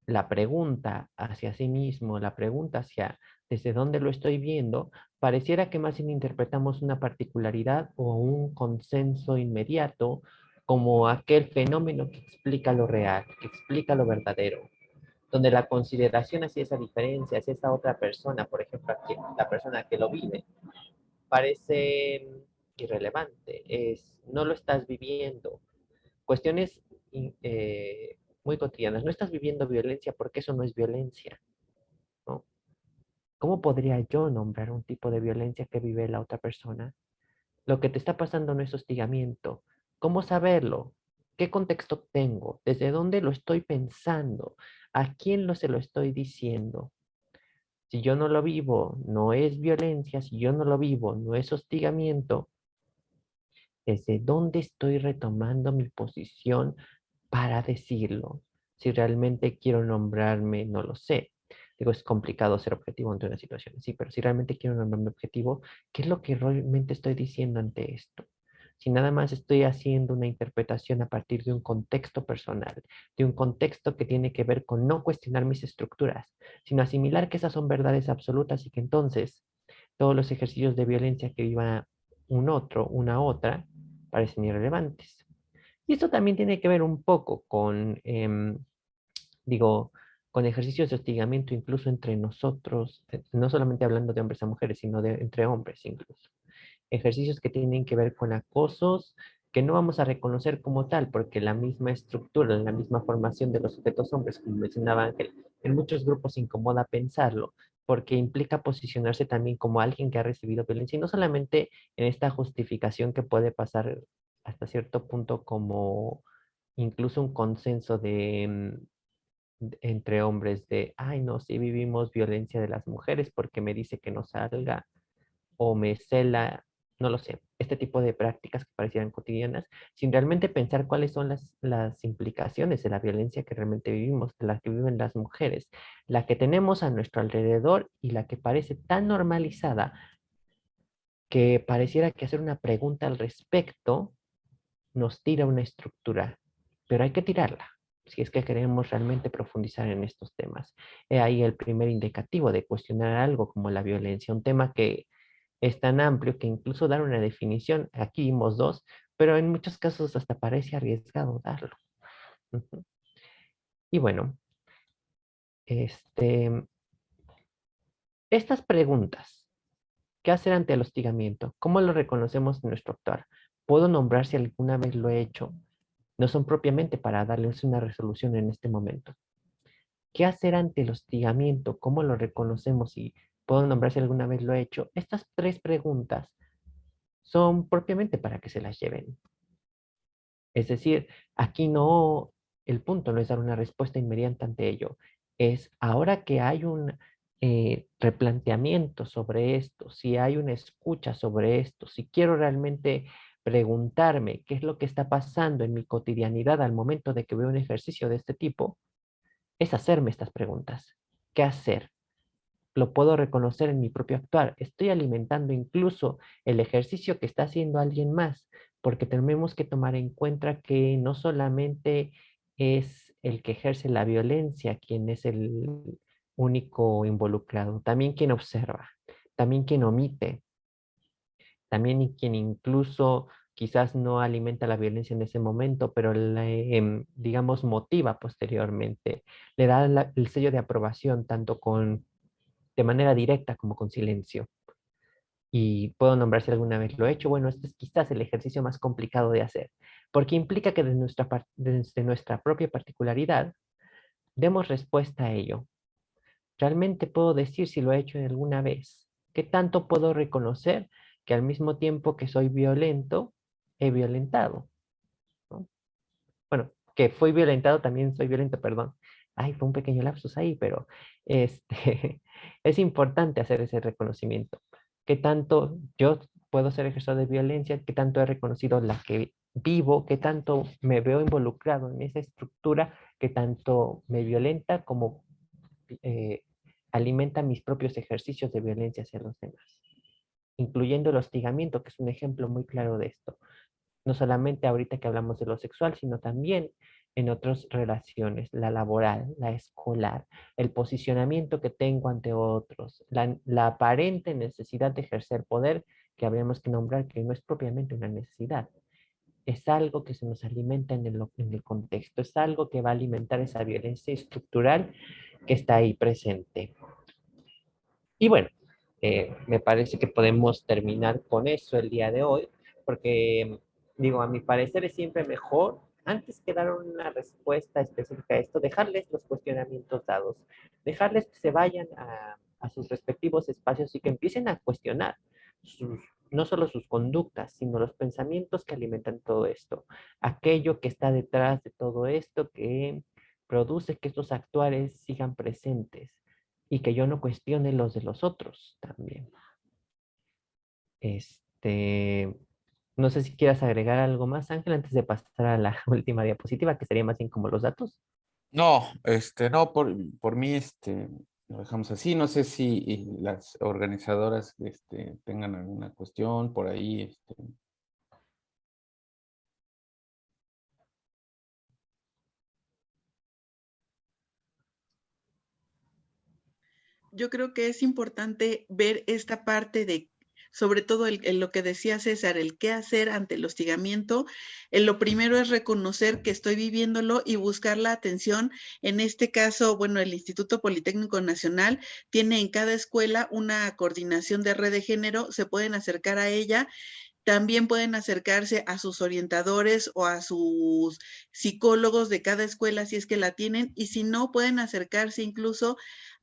la pregunta hacia sí mismo, la pregunta hacia desde dónde lo estoy viendo, pareciera que más bien interpretamos una particularidad o un consenso inmediato como aquel fenómeno que explica lo real, que explica lo verdadero, donde la consideración hacia esa diferencia, hacia esa otra persona, por ejemplo, la persona que lo vive, parece irrelevante, no lo estás viviendo. Cuestiones muy cotidianas. No estás viviendo violencia porque eso no es violencia, ¿no? ¿Cómo podría yo nombrar un tipo de violencia que vive la otra persona? Lo que te está pasando no es hostigamiento. ¿Cómo saberlo? ¿Qué contexto tengo? ¿Desde dónde lo estoy pensando? ¿A quién se lo estoy diciendo? Si yo no lo vivo, no es violencia. Si yo no lo vivo, no es hostigamiento. ¿Desde dónde estoy retomando mi posición para decirlo? Si realmente quiero nombrarme, no lo sé. Digo, es complicado ser objetivo ante una situación así, pero si realmente quiero nombrarme objetivo, ¿qué es lo que realmente estoy diciendo ante esto? si nada más estoy haciendo una interpretación a partir de un contexto personal, de un contexto que tiene que ver con no cuestionar mis estructuras, sino asimilar que esas son verdades absolutas y que entonces todos los ejercicios de violencia que viva un otro, una otra, parecen irrelevantes. Y esto también tiene que ver un poco con, digo, con ejercicios de hostigamiento incluso entre nosotros, no solamente hablando de hombres a mujeres, sino de entre hombres incluso. Ejercicios que tienen que ver con acosos que no vamos a reconocer como tal, porque la misma estructura, la misma formación de los sujetos hombres, como mencionaba Ángel, en muchos grupos incomoda pensarlo, porque implica posicionarse también como alguien que ha recibido violencia, y no solamente en esta justificación que puede pasar hasta cierto punto como incluso un consenso entre hombres de, ay, no, sí vivimos violencia de las mujeres porque me dice que no salga o me cela, no lo sé, este tipo de prácticas que parecieran cotidianas, sin realmente pensar cuáles son las implicaciones de la violencia que realmente vivimos, de la que viven las mujeres, la que tenemos a nuestro alrededor y la que parece tan normalizada que pareciera que hacer una pregunta al respecto nos tira una estructura, pero hay que tirarla si es que queremos realmente profundizar en estos temas. He ahí el primer indicativo de cuestionar algo como la violencia, un tema que es tan amplio que incluso dar una definición, aquí vimos dos, pero en muchos casos hasta parece arriesgado darlo. Ujú. Y bueno, este, estas preguntas, ¿qué hacer ante el hostigamiento? ¿Cómo lo reconocemos en nuestro actuar? ¿Puedo nombrar si alguna vez lo he hecho? No son propiamente para darles una resolución en este momento. ¿Qué hacer ante el hostigamiento? ¿Cómo lo reconocemos y puedo nombrar si alguna vez lo he hecho? Estas tres preguntas son propiamente para que se las lleven. Es decir, aquí no, el punto no es dar una respuesta inmediata ante ello. Es ahora que hay un replanteamiento sobre esto, si hay una escucha sobre esto, si quiero realmente preguntarme qué es lo que está pasando en mi cotidianidad al momento de que veo un ejercicio de este tipo, es hacerme estas preguntas. ¿Qué hacer? Lo puedo reconocer en mi propio actuar. Estoy alimentando incluso el ejercicio que está haciendo alguien más, porque tenemos que tomar en cuenta que no solamente es el que ejerce la violencia quien es el único involucrado, también quien observa, también quien omite, también quien incluso quizás no alimenta la violencia en ese momento, pero digamos, motiva posteriormente, le da el sello de aprobación tanto de manera directa como con silencio. Y puedo nombrar si alguna vez lo he hecho. Bueno, este es quizás el ejercicio más complicado de hacer, porque implica que desde nuestra propia particularidad demos respuesta a ello. ¿Realmente puedo decir si lo he hecho alguna vez? ¿Qué tanto puedo reconocer que al mismo tiempo que soy violento, he violentado? ¿No? Bueno, que fui violentado, también soy violento, perdón. Ay, fue un pequeño lapsus ahí, pero es importante hacer ese reconocimiento. ¿Qué tanto yo puedo ser ejercicio de violencia? ¿Qué tanto he reconocido la que vivo? ¿Qué tanto me veo involucrado en esa estructura? ¿Qué tanto me violenta como eh, alimenta mis propios ejercicios de violencia hacia los demás? Incluyendo el hostigamiento, que es un ejemplo muy claro de esto. No solamente ahorita que hablamos de lo sexual, sino también en otras relaciones, la laboral, la escolar, el posicionamiento que tengo ante otros, la aparente necesidad de ejercer poder, que habríamos que nombrar que no es propiamente una necesidad, es algo que se nos alimenta en el contexto, es algo que va a alimentar esa violencia estructural que está ahí presente. Y bueno, me parece que podemos terminar con eso el día de hoy, porque digo, a mi parecer es siempre mejor, antes que dar una respuesta específica a esto, dejarles los cuestionamientos dados, dejarles que se vayan a sus respectivos espacios y que empiecen a cuestionar no solo sus conductas, sino los pensamientos que alimentan todo esto, aquello que está detrás de todo esto que produce que estos actuares sigan presentes y que yo no cuestione los de los otros también. No sé si quieras agregar algo más, Ángel, antes de pasar a la última diapositiva, que sería más bien como los datos. No, no, por mí, lo dejamos así. No sé si las organizadoras, tengan alguna cuestión por ahí, yo creo que es importante ver esta parte de, sobre todo lo que decía César, el qué hacer ante el hostigamiento. Lo primero es reconocer que estoy viviéndolo y buscar la atención. En este caso, bueno, el Instituto Politécnico Nacional tiene en cada escuela una coordinación de red de género, se pueden acercar a ella. También pueden acercarse a sus orientadores o a sus psicólogos de cada escuela si es que la tienen, y si no, pueden acercarse incluso.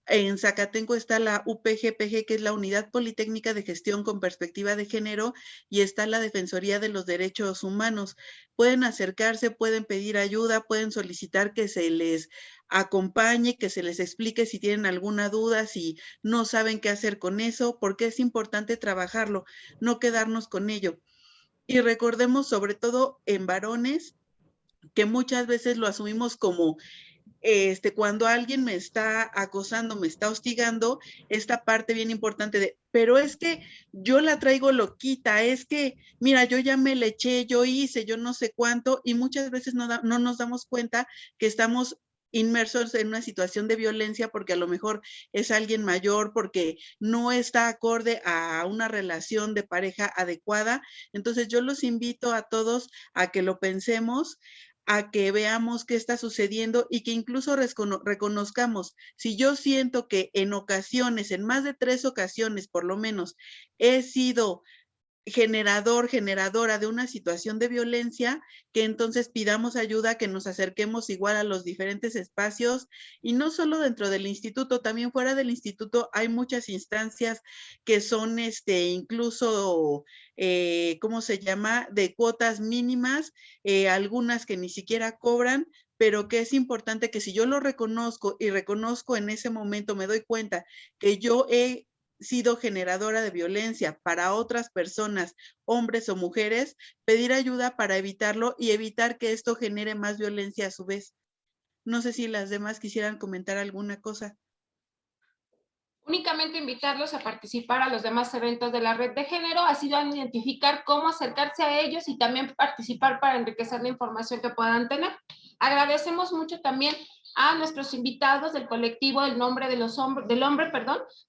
En Zacatenco está la UPGPG, que es la Unidad Politécnica de Gestión con Perspectiva de Género, y está la Defensoría de los Derechos Humanos. Pueden acercarse, pueden pedir ayuda, pueden solicitar que se les acompañe, que se les explique si tienen alguna duda, si no saben qué hacer con eso, porque es importante trabajarlo, no quedarnos con ello. Y recordemos, sobre todo en varones, que muchas veces lo asumimos como cuando alguien me está acosando, me está hostigando, esta parte bien importante de, pero es que yo la traigo loquita, es que, mira, yo ya me le eché, yo hice, yo no sé cuánto, y muchas veces no nos damos cuenta que estamos inmersos en una situación de violencia porque a lo mejor es alguien mayor, porque no está acorde a una relación de pareja adecuada. Entonces yo los invito a todos a que lo pensemos, a que veamos qué está sucediendo y que incluso reconozcamos, si yo siento que en ocasiones, en más de 3 ocasiones por lo menos, he sido generadora de una situación de violencia, que entonces pidamos ayuda, que nos acerquemos igual a los diferentes espacios, y no solo dentro del instituto, también fuera del instituto hay muchas instancias que son incluso, ¿cómo se llama?, de cuotas mínimas, algunas que ni siquiera cobran, pero que es importante que si yo lo reconozco y reconozco en ese momento, me doy cuenta que yo he sido generadora de violencia para otras personas, hombres o mujeres, pedir ayuda para evitarlo y evitar que esto genere más violencia a su vez. No sé si las demás quisieran comentar alguna cosa. Únicamente invitarlos a participar a los demás eventos de la red de género, así van a identificar cómo acercarse a ellos y también participar para enriquecer la información que puedan tener. Agradecemos mucho también a nuestros invitados del colectivo del nombre de los del hombre,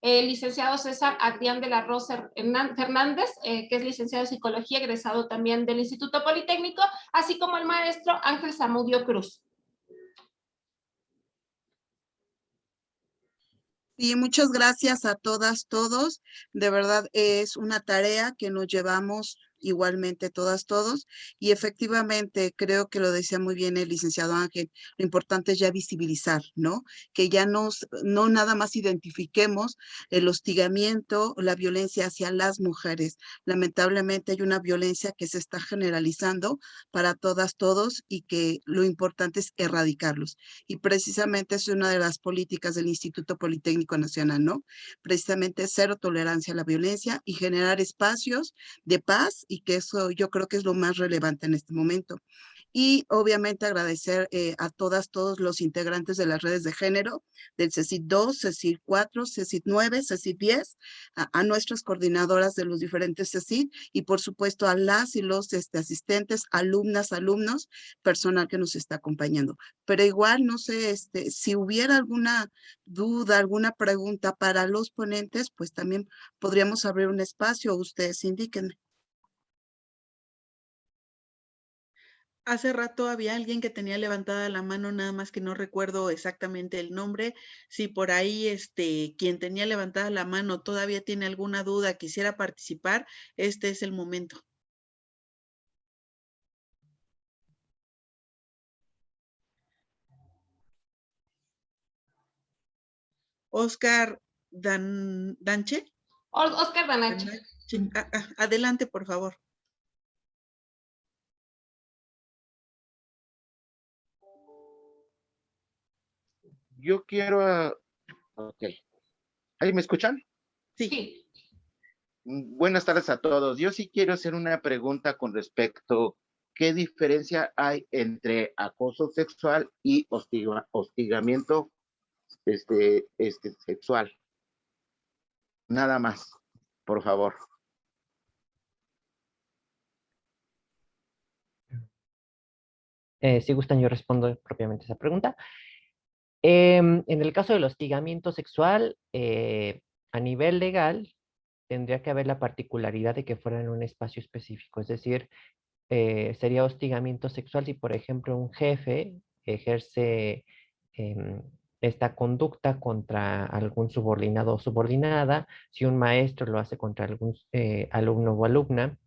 el licenciado César Adrián de la Rosa Fernández, que es licenciado en psicología, egresado también del Instituto Politécnico, así como el maestro Ángel Zamudio Cruz. Sí, muchas gracias a todas, todos. De verdad es una tarea que nos llevamos igualmente todas, todos. Y efectivamente, creo que lo decía muy bien el licenciado Ángel, lo importante es ya visibilizar, ¿no? Que ya no nada más identifiquemos el hostigamiento, la violencia hacia las mujeres. Lamentablemente hay una violencia que se está generalizando para todas, todos, y que lo importante es erradicarlos. Y precisamente es una de las políticas del Instituto Politécnico Nacional, ¿no? Precisamente cero tolerancia a la violencia y generar espacios de paz, y que eso yo creo que es lo más relevante en este momento. Y obviamente agradecer a todas, todos los integrantes de las redes de género, del CECIT 2, CECIT 4, CECIT 9, CECIT 10, a nuestras coordinadoras de los diferentes CECIT, y por supuesto a las y los asistentes, alumnas, alumnos, personal que nos está acompañando. Pero igual, no sé, si hubiera alguna duda, alguna pregunta para los ponentes, pues también podríamos abrir un espacio, ustedes indíquenme. Hace rato había alguien que tenía levantada la mano, nada más que no recuerdo exactamente el nombre. Si por ahí quien tenía levantada la mano todavía tiene alguna duda, quisiera participar, este es el momento. Oscar Danche. Oscar Danache. Adelante, por favor. Yo quiero... Ok. ¿Ahí me escuchan? Sí. Buenas tardes a todos. Yo sí quiero hacer una pregunta con respecto, ¿qué diferencia hay entre acoso sexual y hostigamiento sexual? Nada más, por favor. Si gustan, yo respondo propiamente esa pregunta. En el caso del hostigamiento sexual, a nivel legal, tendría que haber la particularidad de que fuera en un espacio específico. Es decir, sería hostigamiento sexual si, por ejemplo, un jefe ejerce em, esta conducta contra algún subordinado o subordinada, si un maestro lo hace contra algún alumno o alumna,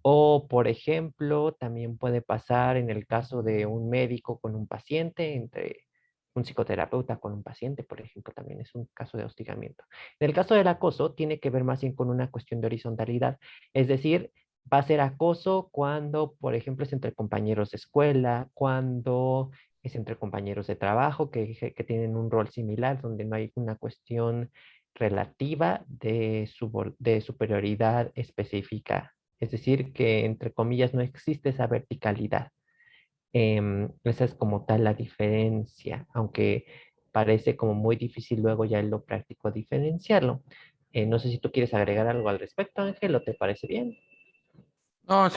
o, por ejemplo, también puede pasar en el caso de un médico con un paciente, entre un psicoterapeuta con un paciente, por ejemplo, también es un caso de hostigamiento. En el caso del acoso, tiene que ver más bien con una cuestión de horizontalidad, es decir, va a ser acoso cuando, por ejemplo, es entre compañeros de escuela, cuando es entre compañeros de trabajo que tienen un rol similar, donde no hay una cuestión relativa de, de superioridad específica. Es decir, que entre comillas no existe esa verticalidad. Esa es como tal la diferencia, aunque parece como muy difícil luego ya en lo práctico diferenciarlo. No sé si tú quieres agregar algo al respecto, Ángel, ¿o te parece bien? No,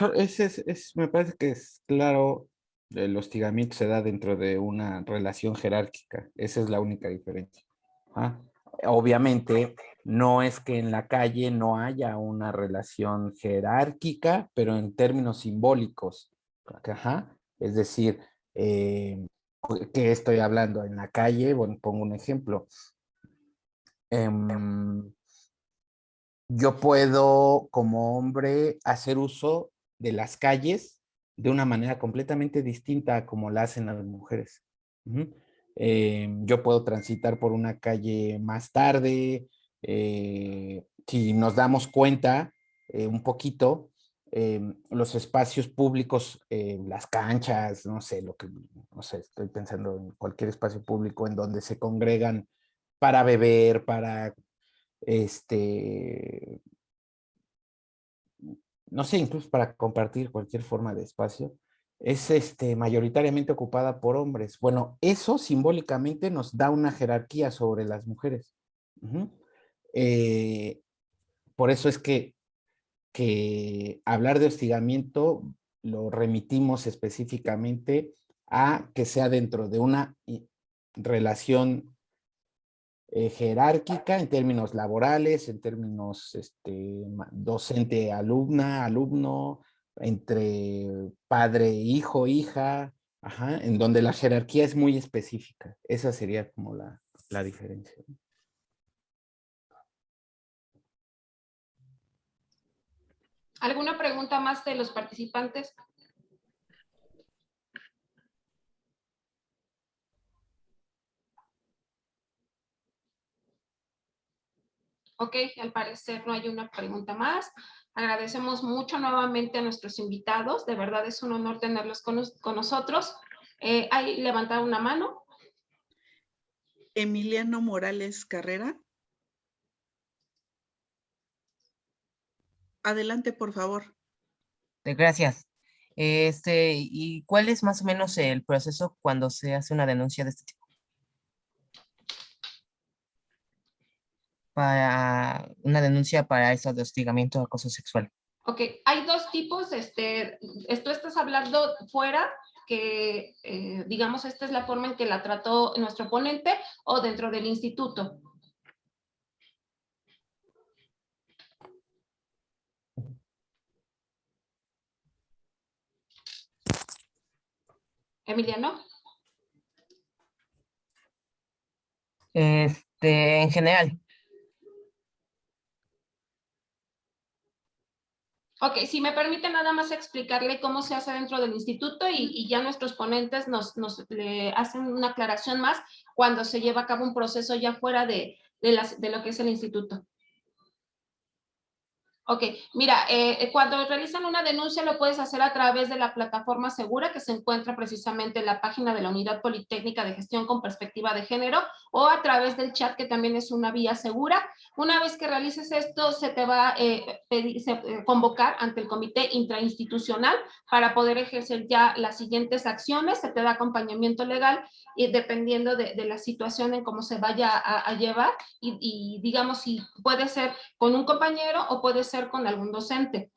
me parece que es claro, el hostigamiento se da dentro de una relación jerárquica, esa es la única diferencia. ¿Ah? Obviamente, no es que en la calle no haya una relación jerárquica, pero en términos simbólicos. Ajá. Es decir, ¿qué estoy hablando? En la calle, bueno, pongo un ejemplo. Em, yo puedo, como hombre, hacer uso de las calles de una manera completamente distinta a como la hacen las mujeres. Ujú. Yo puedo transitar por una calle más tarde. Si nos damos cuenta un poquito, los espacios públicos, las canchas, no sé, no sé, estoy pensando en cualquier espacio público en donde se congregan para beber, para este, no sé, incluso para compartir cualquier forma de espacio, es mayoritariamente ocupada por hombres. Bueno, eso simbólicamente nos da una jerarquía sobre las mujeres. Ujú. Eh, por eso es que hablar de hostigamiento lo remitimos específicamente a que sea dentro de una relación jerárquica en términos laborales, en términos docente-alumna, alumno, entre padre, hijo, hija, ajá, en donde la jerarquía es muy específica. Esa sería como la diferencia. ¿Alguna pregunta más de los participantes? Ok, al parecer no hay una pregunta más. Agradecemos mucho nuevamente a nuestros invitados. De verdad es un honor tenerlos con nosotros. ¿Hay levantado una mano? Emiliano Morales Carrera. Adelante, por favor. Gracias. ¿Y cuál es más o menos el proceso cuando se hace una denuncia de este tipo? Para una denuncia para eso de hostigamiento o acoso sexual. Ok, hay dos tipos. Esto estás hablando fuera, que digamos esta es la forma en que la trató nuestro ponente, o dentro del instituto. Emiliano. En general. Ok, si me permite nada más explicarle cómo se hace dentro del instituto y ya nuestros ponentes nos le hacen una aclaración más cuando se lleva a cabo un proceso ya fuera de lo que es el instituto. Ok, mira, cuando realizan una denuncia lo puedes hacer a través de la plataforma segura que se encuentra precisamente en la página de la Unidad Politécnica de Gestión con Perspectiva de Género, o a través del chat, que también es una vía segura. Una vez que realices esto, se te va a convocar ante el comité intrainstitucional para poder ejercer ya las siguientes acciones. Se te da acompañamiento legal y dependiendo de la situación en cómo se vaya a llevar y digamos si puede ser con un compañero o puede ser con algún docente.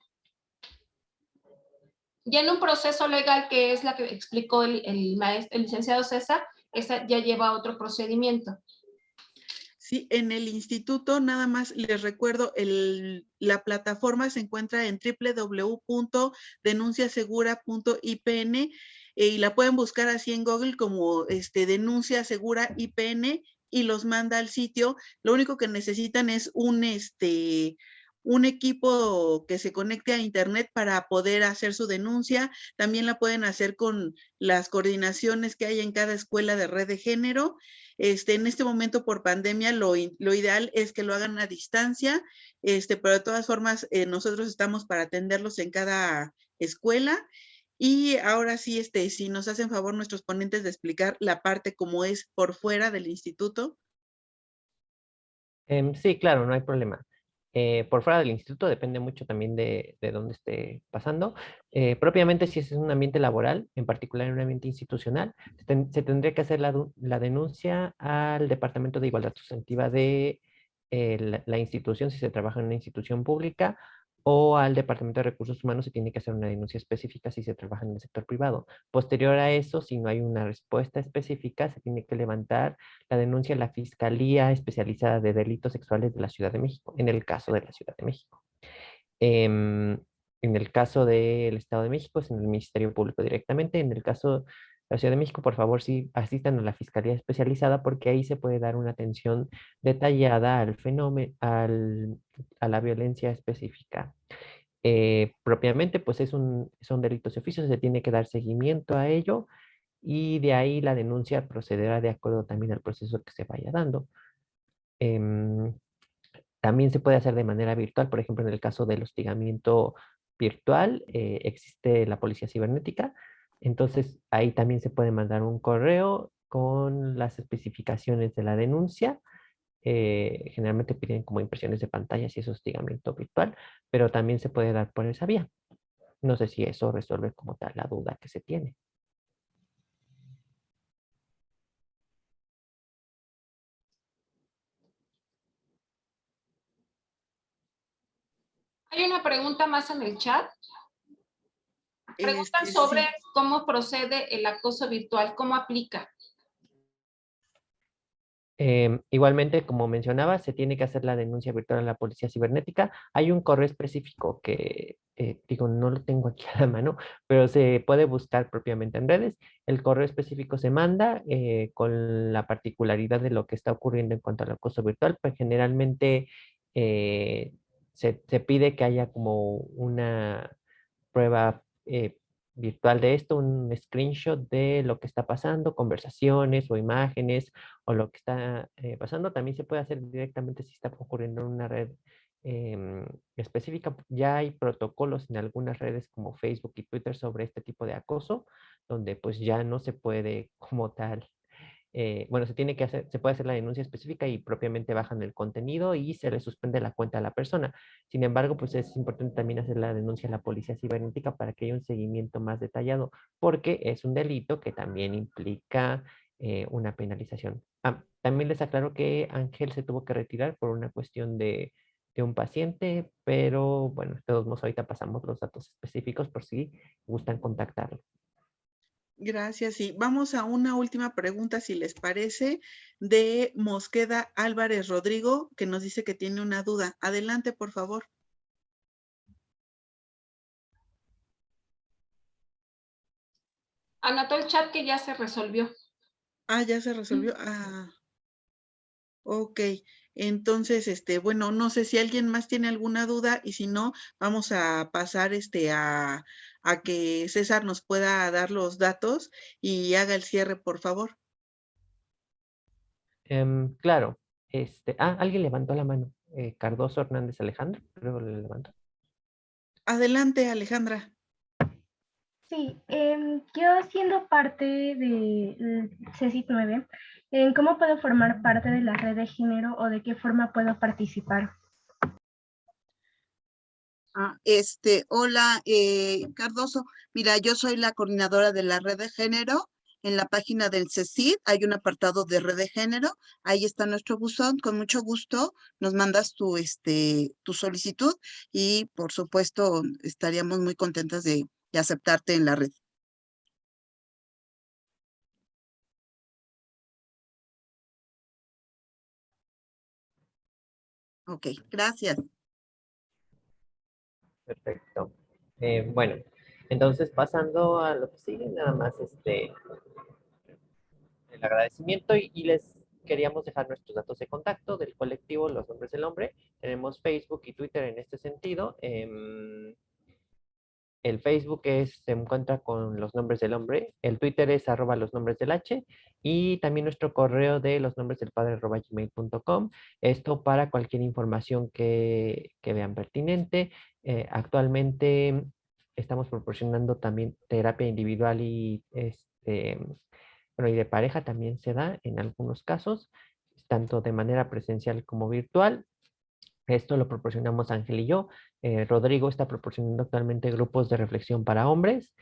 Ya en un proceso legal, que es la que explicó el licenciado César, esa ya lleva otro procedimiento. Sí, en el instituto nada más les recuerdo, la plataforma se encuentra en www.denunciasegura.ipn y la pueden buscar así en Google como Denuncia Segura IPN y los manda al sitio. Lo único que necesitan es un equipo que se conecte a internet para poder hacer su denuncia. También la pueden hacer con las coordinaciones que hay en cada escuela de red de género. En este momento por pandemia lo ideal es que lo hagan a distancia, pero de todas formas nosotros estamos para atenderlos en cada escuela. Y ahora sí, si nos hacen favor nuestros ponentes de explicar la parte como es por fuera del instituto. Sí, claro, no hay problema. Por fuera del instituto depende mucho también de dónde esté pasando. Propiamente, si es un ambiente laboral, en particular en un ambiente institucional, se tendría que hacer la denuncia al Departamento de Igualdad Sustantiva de la institución, si se trabaja en una institución pública, o al Departamento de Recursos Humanos se tiene que hacer una denuncia específica si se trabaja en el sector privado. Posterior a eso, si no hay una respuesta específica, se tiene que levantar la denuncia a la Fiscalía Especializada de Delitos Sexuales de la Ciudad de México, en el caso de la Ciudad de México. En el caso del Estado de México, es en el Ministerio Público directamente. En el caso de la Ciudad de México, por favor, sí asistan a la Fiscalía Especializada porque ahí se puede dar una atención detallada al fenómeno, a la violencia específica. Propiamente, pues son delitos de oficio, se tiene que dar seguimiento a ello y de ahí la denuncia procederá de acuerdo también al proceso que se vaya dando. Em, También se puede hacer de manera virtual, por ejemplo, en el caso del hostigamiento virtual, existe la policía cibernética, entonces ahí también se puede mandar un correo con las especificaciones de la denuncia. Generalmente piden como impresiones de pantalla si es hostigamiento virtual, pero también se puede dar por esa vía. No sé si eso resuelve como tal la duda que se tiene. Hay una pregunta más en el chat. Preguntan sobre Sí. cómo procede el acoso virtual, cómo aplica. Igualmente, como mencionaba, se tiene que hacer la denuncia virtual a la policía cibernética. Hay un correo específico que, digo, no lo tengo aquí a la mano, pero se puede buscar propiamente en redes. El correo específico se manda con la particularidad de lo que está ocurriendo en cuanto al acoso virtual, pues generalmente se pide que haya como una prueba virtual de esto, un screenshot de lo que está pasando, conversaciones o imágenes o lo que está pasando. También se puede hacer directamente si está ocurriendo en una red específica. Ya hay protocolos en algunas redes como Facebook y Twitter sobre este tipo de acoso, donde pues ya no se puede como tal bueno, se puede hacer la denuncia específica y propiamente bajan el contenido y se le suspende la cuenta a la persona. Sin embargo, pues es importante también hacer la denuncia a la policía cibernética para que haya un seguimiento más detallado, porque es un delito que también implica una penalización. También les aclaro que Ángel se tuvo que retirar por una cuestión de un paciente, pero bueno, de todos modos ahorita pasamos los datos específicos por si gustan contactarlo. Gracias. Y vamos a una última pregunta, si les parece, de Mosqueda Álvarez Rodrigo, que nos dice que tiene una duda. Adelante, por favor. Anotó el chat que ya se resolvió. Ya se resolvió. Ok. Entonces, bueno, no sé si alguien más tiene alguna duda y si no, vamos a pasar a que César nos pueda dar los datos y haga el cierre, por favor. Claro, alguien levantó la mano. Cardoso Hernández Alejandro, creo que le levantó. Adelante, Alejandra. Sí, yo siendo parte de CECIT 9, ¿cómo puedo formar parte de la red de género o de qué forma puedo participar? Hola, Cardoso. Mira, yo soy la coordinadora de la red de género. En la página del CECIT hay un apartado de red de género. Ahí está nuestro buzón. Con mucho gusto nos mandas tu solicitud y por supuesto estaríamos muy contentas de aceptarte en la red. Ok, gracias. Perfecto. Bueno, entonces pasando a lo que sigue, nada más el agradecimiento y les queríamos dejar nuestros datos de contacto del colectivo Los Nombres del Hombre. Tenemos Facebook y Twitter en este sentido. El Facebook se encuentra con Los Nombres del Hombre, el Twitter es @losnombresdelh y también nuestro correo de losnombresdelpadre@gmail.com. Esto para cualquier información que vean pertinente. Actualmente estamos proporcionando también terapia individual y bueno, y de pareja también se da en algunos casos, tanto de manera presencial como virtual. Esto lo proporcionamos Ángel y yo. Rodrigo está proporcionando actualmente grupos de reflexión para hombres.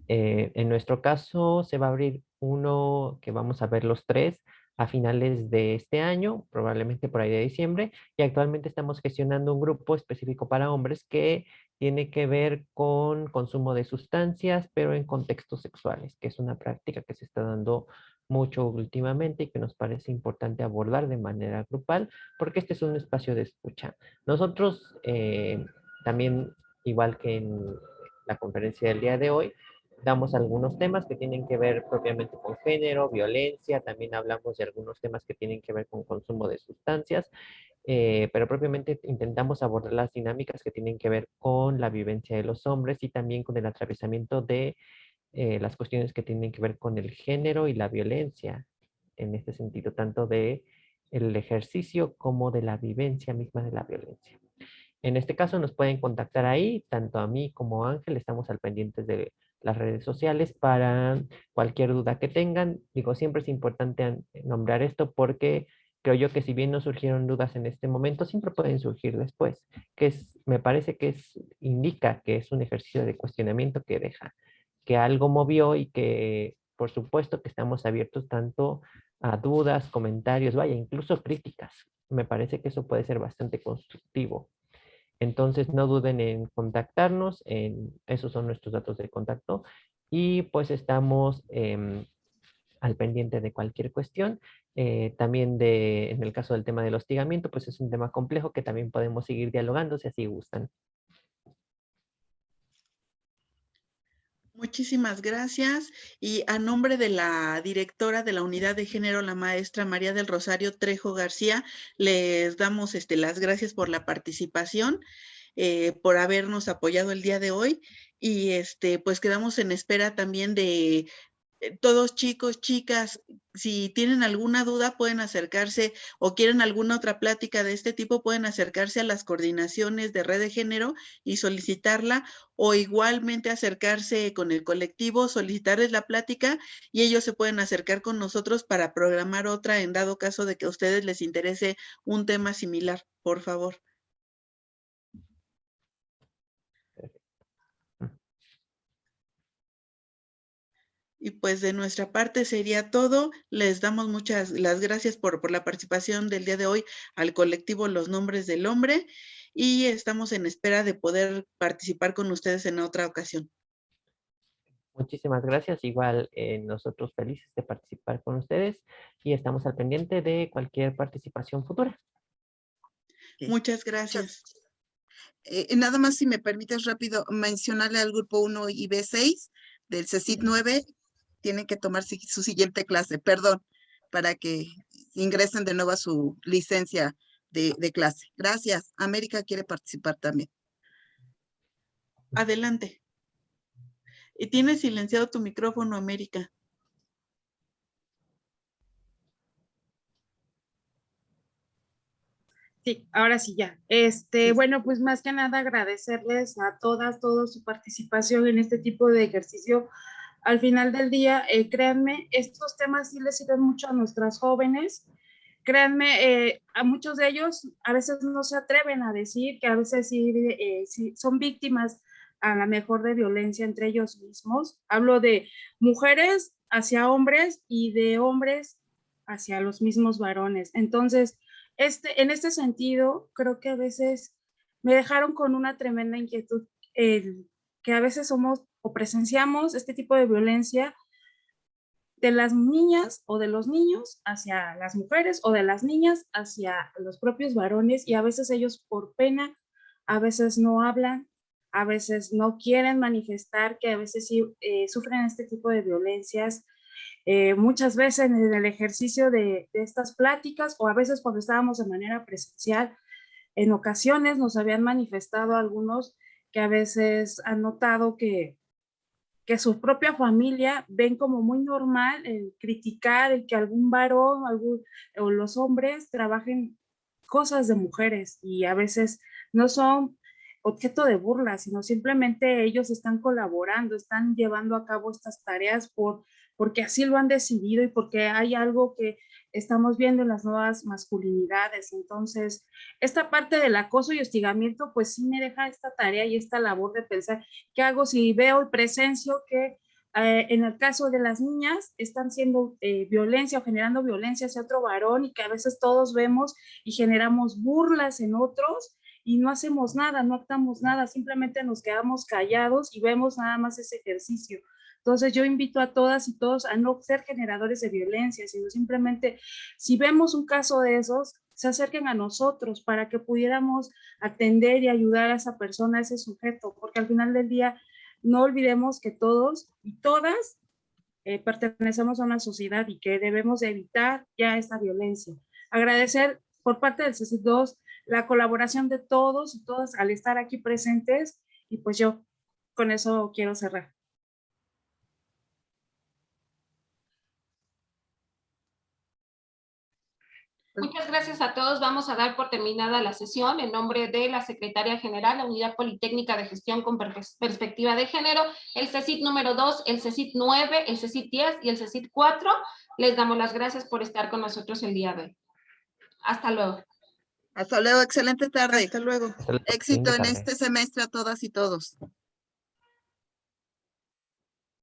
En nuestro caso se va a abrir uno que vamos a ver los tres a finales de este año, probablemente por ahí de diciembre, y actualmente estamos gestionando un grupo específico para hombres que tiene que ver con consumo de sustancias, pero en contextos sexuales, que es una práctica que se está dando mucho últimamente y que nos parece importante abordar de manera grupal, porque este es un espacio de escucha. Nosotros también, igual que en la conferencia del día de hoy, damos algunos temas que tienen que ver propiamente con género, violencia, también hablamos de algunos temas que tienen que ver con consumo de sustancias, pero propiamente intentamos abordar las dinámicas que tienen que ver con la vivencia de los hombres y también con el atravesamiento de las cuestiones que tienen que ver con el género y la violencia, en este sentido, tanto de el ejercicio como de la vivencia misma de la violencia. En este caso nos pueden contactar ahí, tanto a mí como a Ángel, estamos al pendiente de las redes sociales para cualquier duda que tengan. Digo, siempre es importante nombrar esto porque creo yo que si bien no surgieron dudas en este momento, siempre pueden surgir después, me parece que indica que es un ejercicio de cuestionamiento que deja, que algo movió y que por supuesto que estamos abiertos tanto a dudas, comentarios, vaya, incluso críticas. Me parece que eso puede ser bastante constructivo. Entonces no duden en contactarnos, esos son nuestros datos de contacto y pues estamos al pendiente de cualquier cuestión. También en el caso del tema del hostigamiento, pues es un tema complejo que también podemos seguir dialogando si así gustan. Muchísimas gracias. Y a nombre de la directora de la Unidad de Género, la maestra María del Rosario Trejo García, les damos las gracias por la participación, por habernos apoyado el día de hoy. Y pues quedamos en espera también de todos chicos, chicas, si tienen alguna duda pueden acercarse o quieren alguna otra plática de este tipo, pueden acercarse a las coordinaciones de Red de Género y solicitarla, o igualmente acercarse con el colectivo, solicitarles la plática y ellos se pueden acercar con nosotros para programar otra en dado caso de que a ustedes les interese un tema similar, por favor. Y pues de nuestra parte sería todo. Les damos las gracias por la participación del día de hoy al colectivo Los Nombres del Hombre y estamos en espera de poder participar con ustedes en otra ocasión. Muchísimas gracias. Igual nosotros felices de participar con ustedes y estamos al pendiente de cualquier participación futura. Muchas gracias. Nada más si me permites rápido mencionarle al grupo 1 y B6 del CECIT 9, tienen que tomar su siguiente clase, perdón, para que ingresen de nuevo a su licencia de clase. Gracias. América quiere participar también. Adelante. Y tienes silenciado tu micrófono, América. Sí, ahora sí ya. Bueno, pues más que nada agradecerles a todos su participación en este tipo de ejercicio. Al final del día, créanme, estos temas sí les sirven mucho a nuestras jóvenes. Créanme, a muchos de ellos a veces no se atreven a decir que a veces sí son víctimas a la mejor de violencia entre ellos mismos. Hablo de mujeres hacia hombres y de hombres hacia los mismos varones. Entonces, en este sentido, creo que a veces me dejaron con una tremenda inquietud, que a veces somos o presenciamos este tipo de violencia de las niñas o de los niños hacia las mujeres o de las niñas hacia los propios varones, y a veces ellos por pena, a veces no hablan, a veces no quieren manifestar que a veces sí sufren este tipo de violencias. Muchas veces en el ejercicio de estas pláticas, o a veces cuando estábamos de manera presencial, en ocasiones nos habían manifestado algunos que a veces han notado que su propia familia ven como muy normal el criticar, el que algún varón o los hombres trabajen cosas de mujeres, y a veces no son objeto de burla, sino simplemente ellos están colaborando, están llevando a cabo estas tareas porque así lo han decidido y porque hay algo que estamos viendo en las nuevas masculinidades. Entonces, esta parte del acoso y hostigamiento, pues sí me deja esta tarea y esta labor de pensar, ¿qué hago si veo y presencio que en el caso de las niñas están siendo violencia o generando violencia hacia otro varón, y que a veces todos vemos y generamos burlas en otros y no hacemos nada, no actuamos nada, simplemente nos quedamos callados y vemos nada más ese ejercicio? Entonces yo invito a todas y todos a no ser generadores de violencia, sino simplemente, si vemos un caso de esos, se acerquen a nosotros para que pudiéramos atender y ayudar a esa persona, a ese sujeto, porque al final del día no olvidemos que todos y todas pertenecemos a una sociedad y que debemos evitar ya esta violencia. Agradecer por parte del CECIT 2 la colaboración de todos y todas al estar aquí presentes, y pues yo con eso quiero cerrar. Muchas gracias a todos. Vamos a dar por terminada la sesión en nombre de la Secretaría General, la Unidad Politécnica de Gestión con Perspectiva de Género, el CECIT número 2, el CECIT 9, el CECIT 10 y el CECIT 4. Les damos las gracias por estar con nosotros el día de hoy. Hasta luego. Hasta luego, excelente tarde. Hasta luego. Hasta luego. Éxito en Linda tarde. este semestre a todas y todos.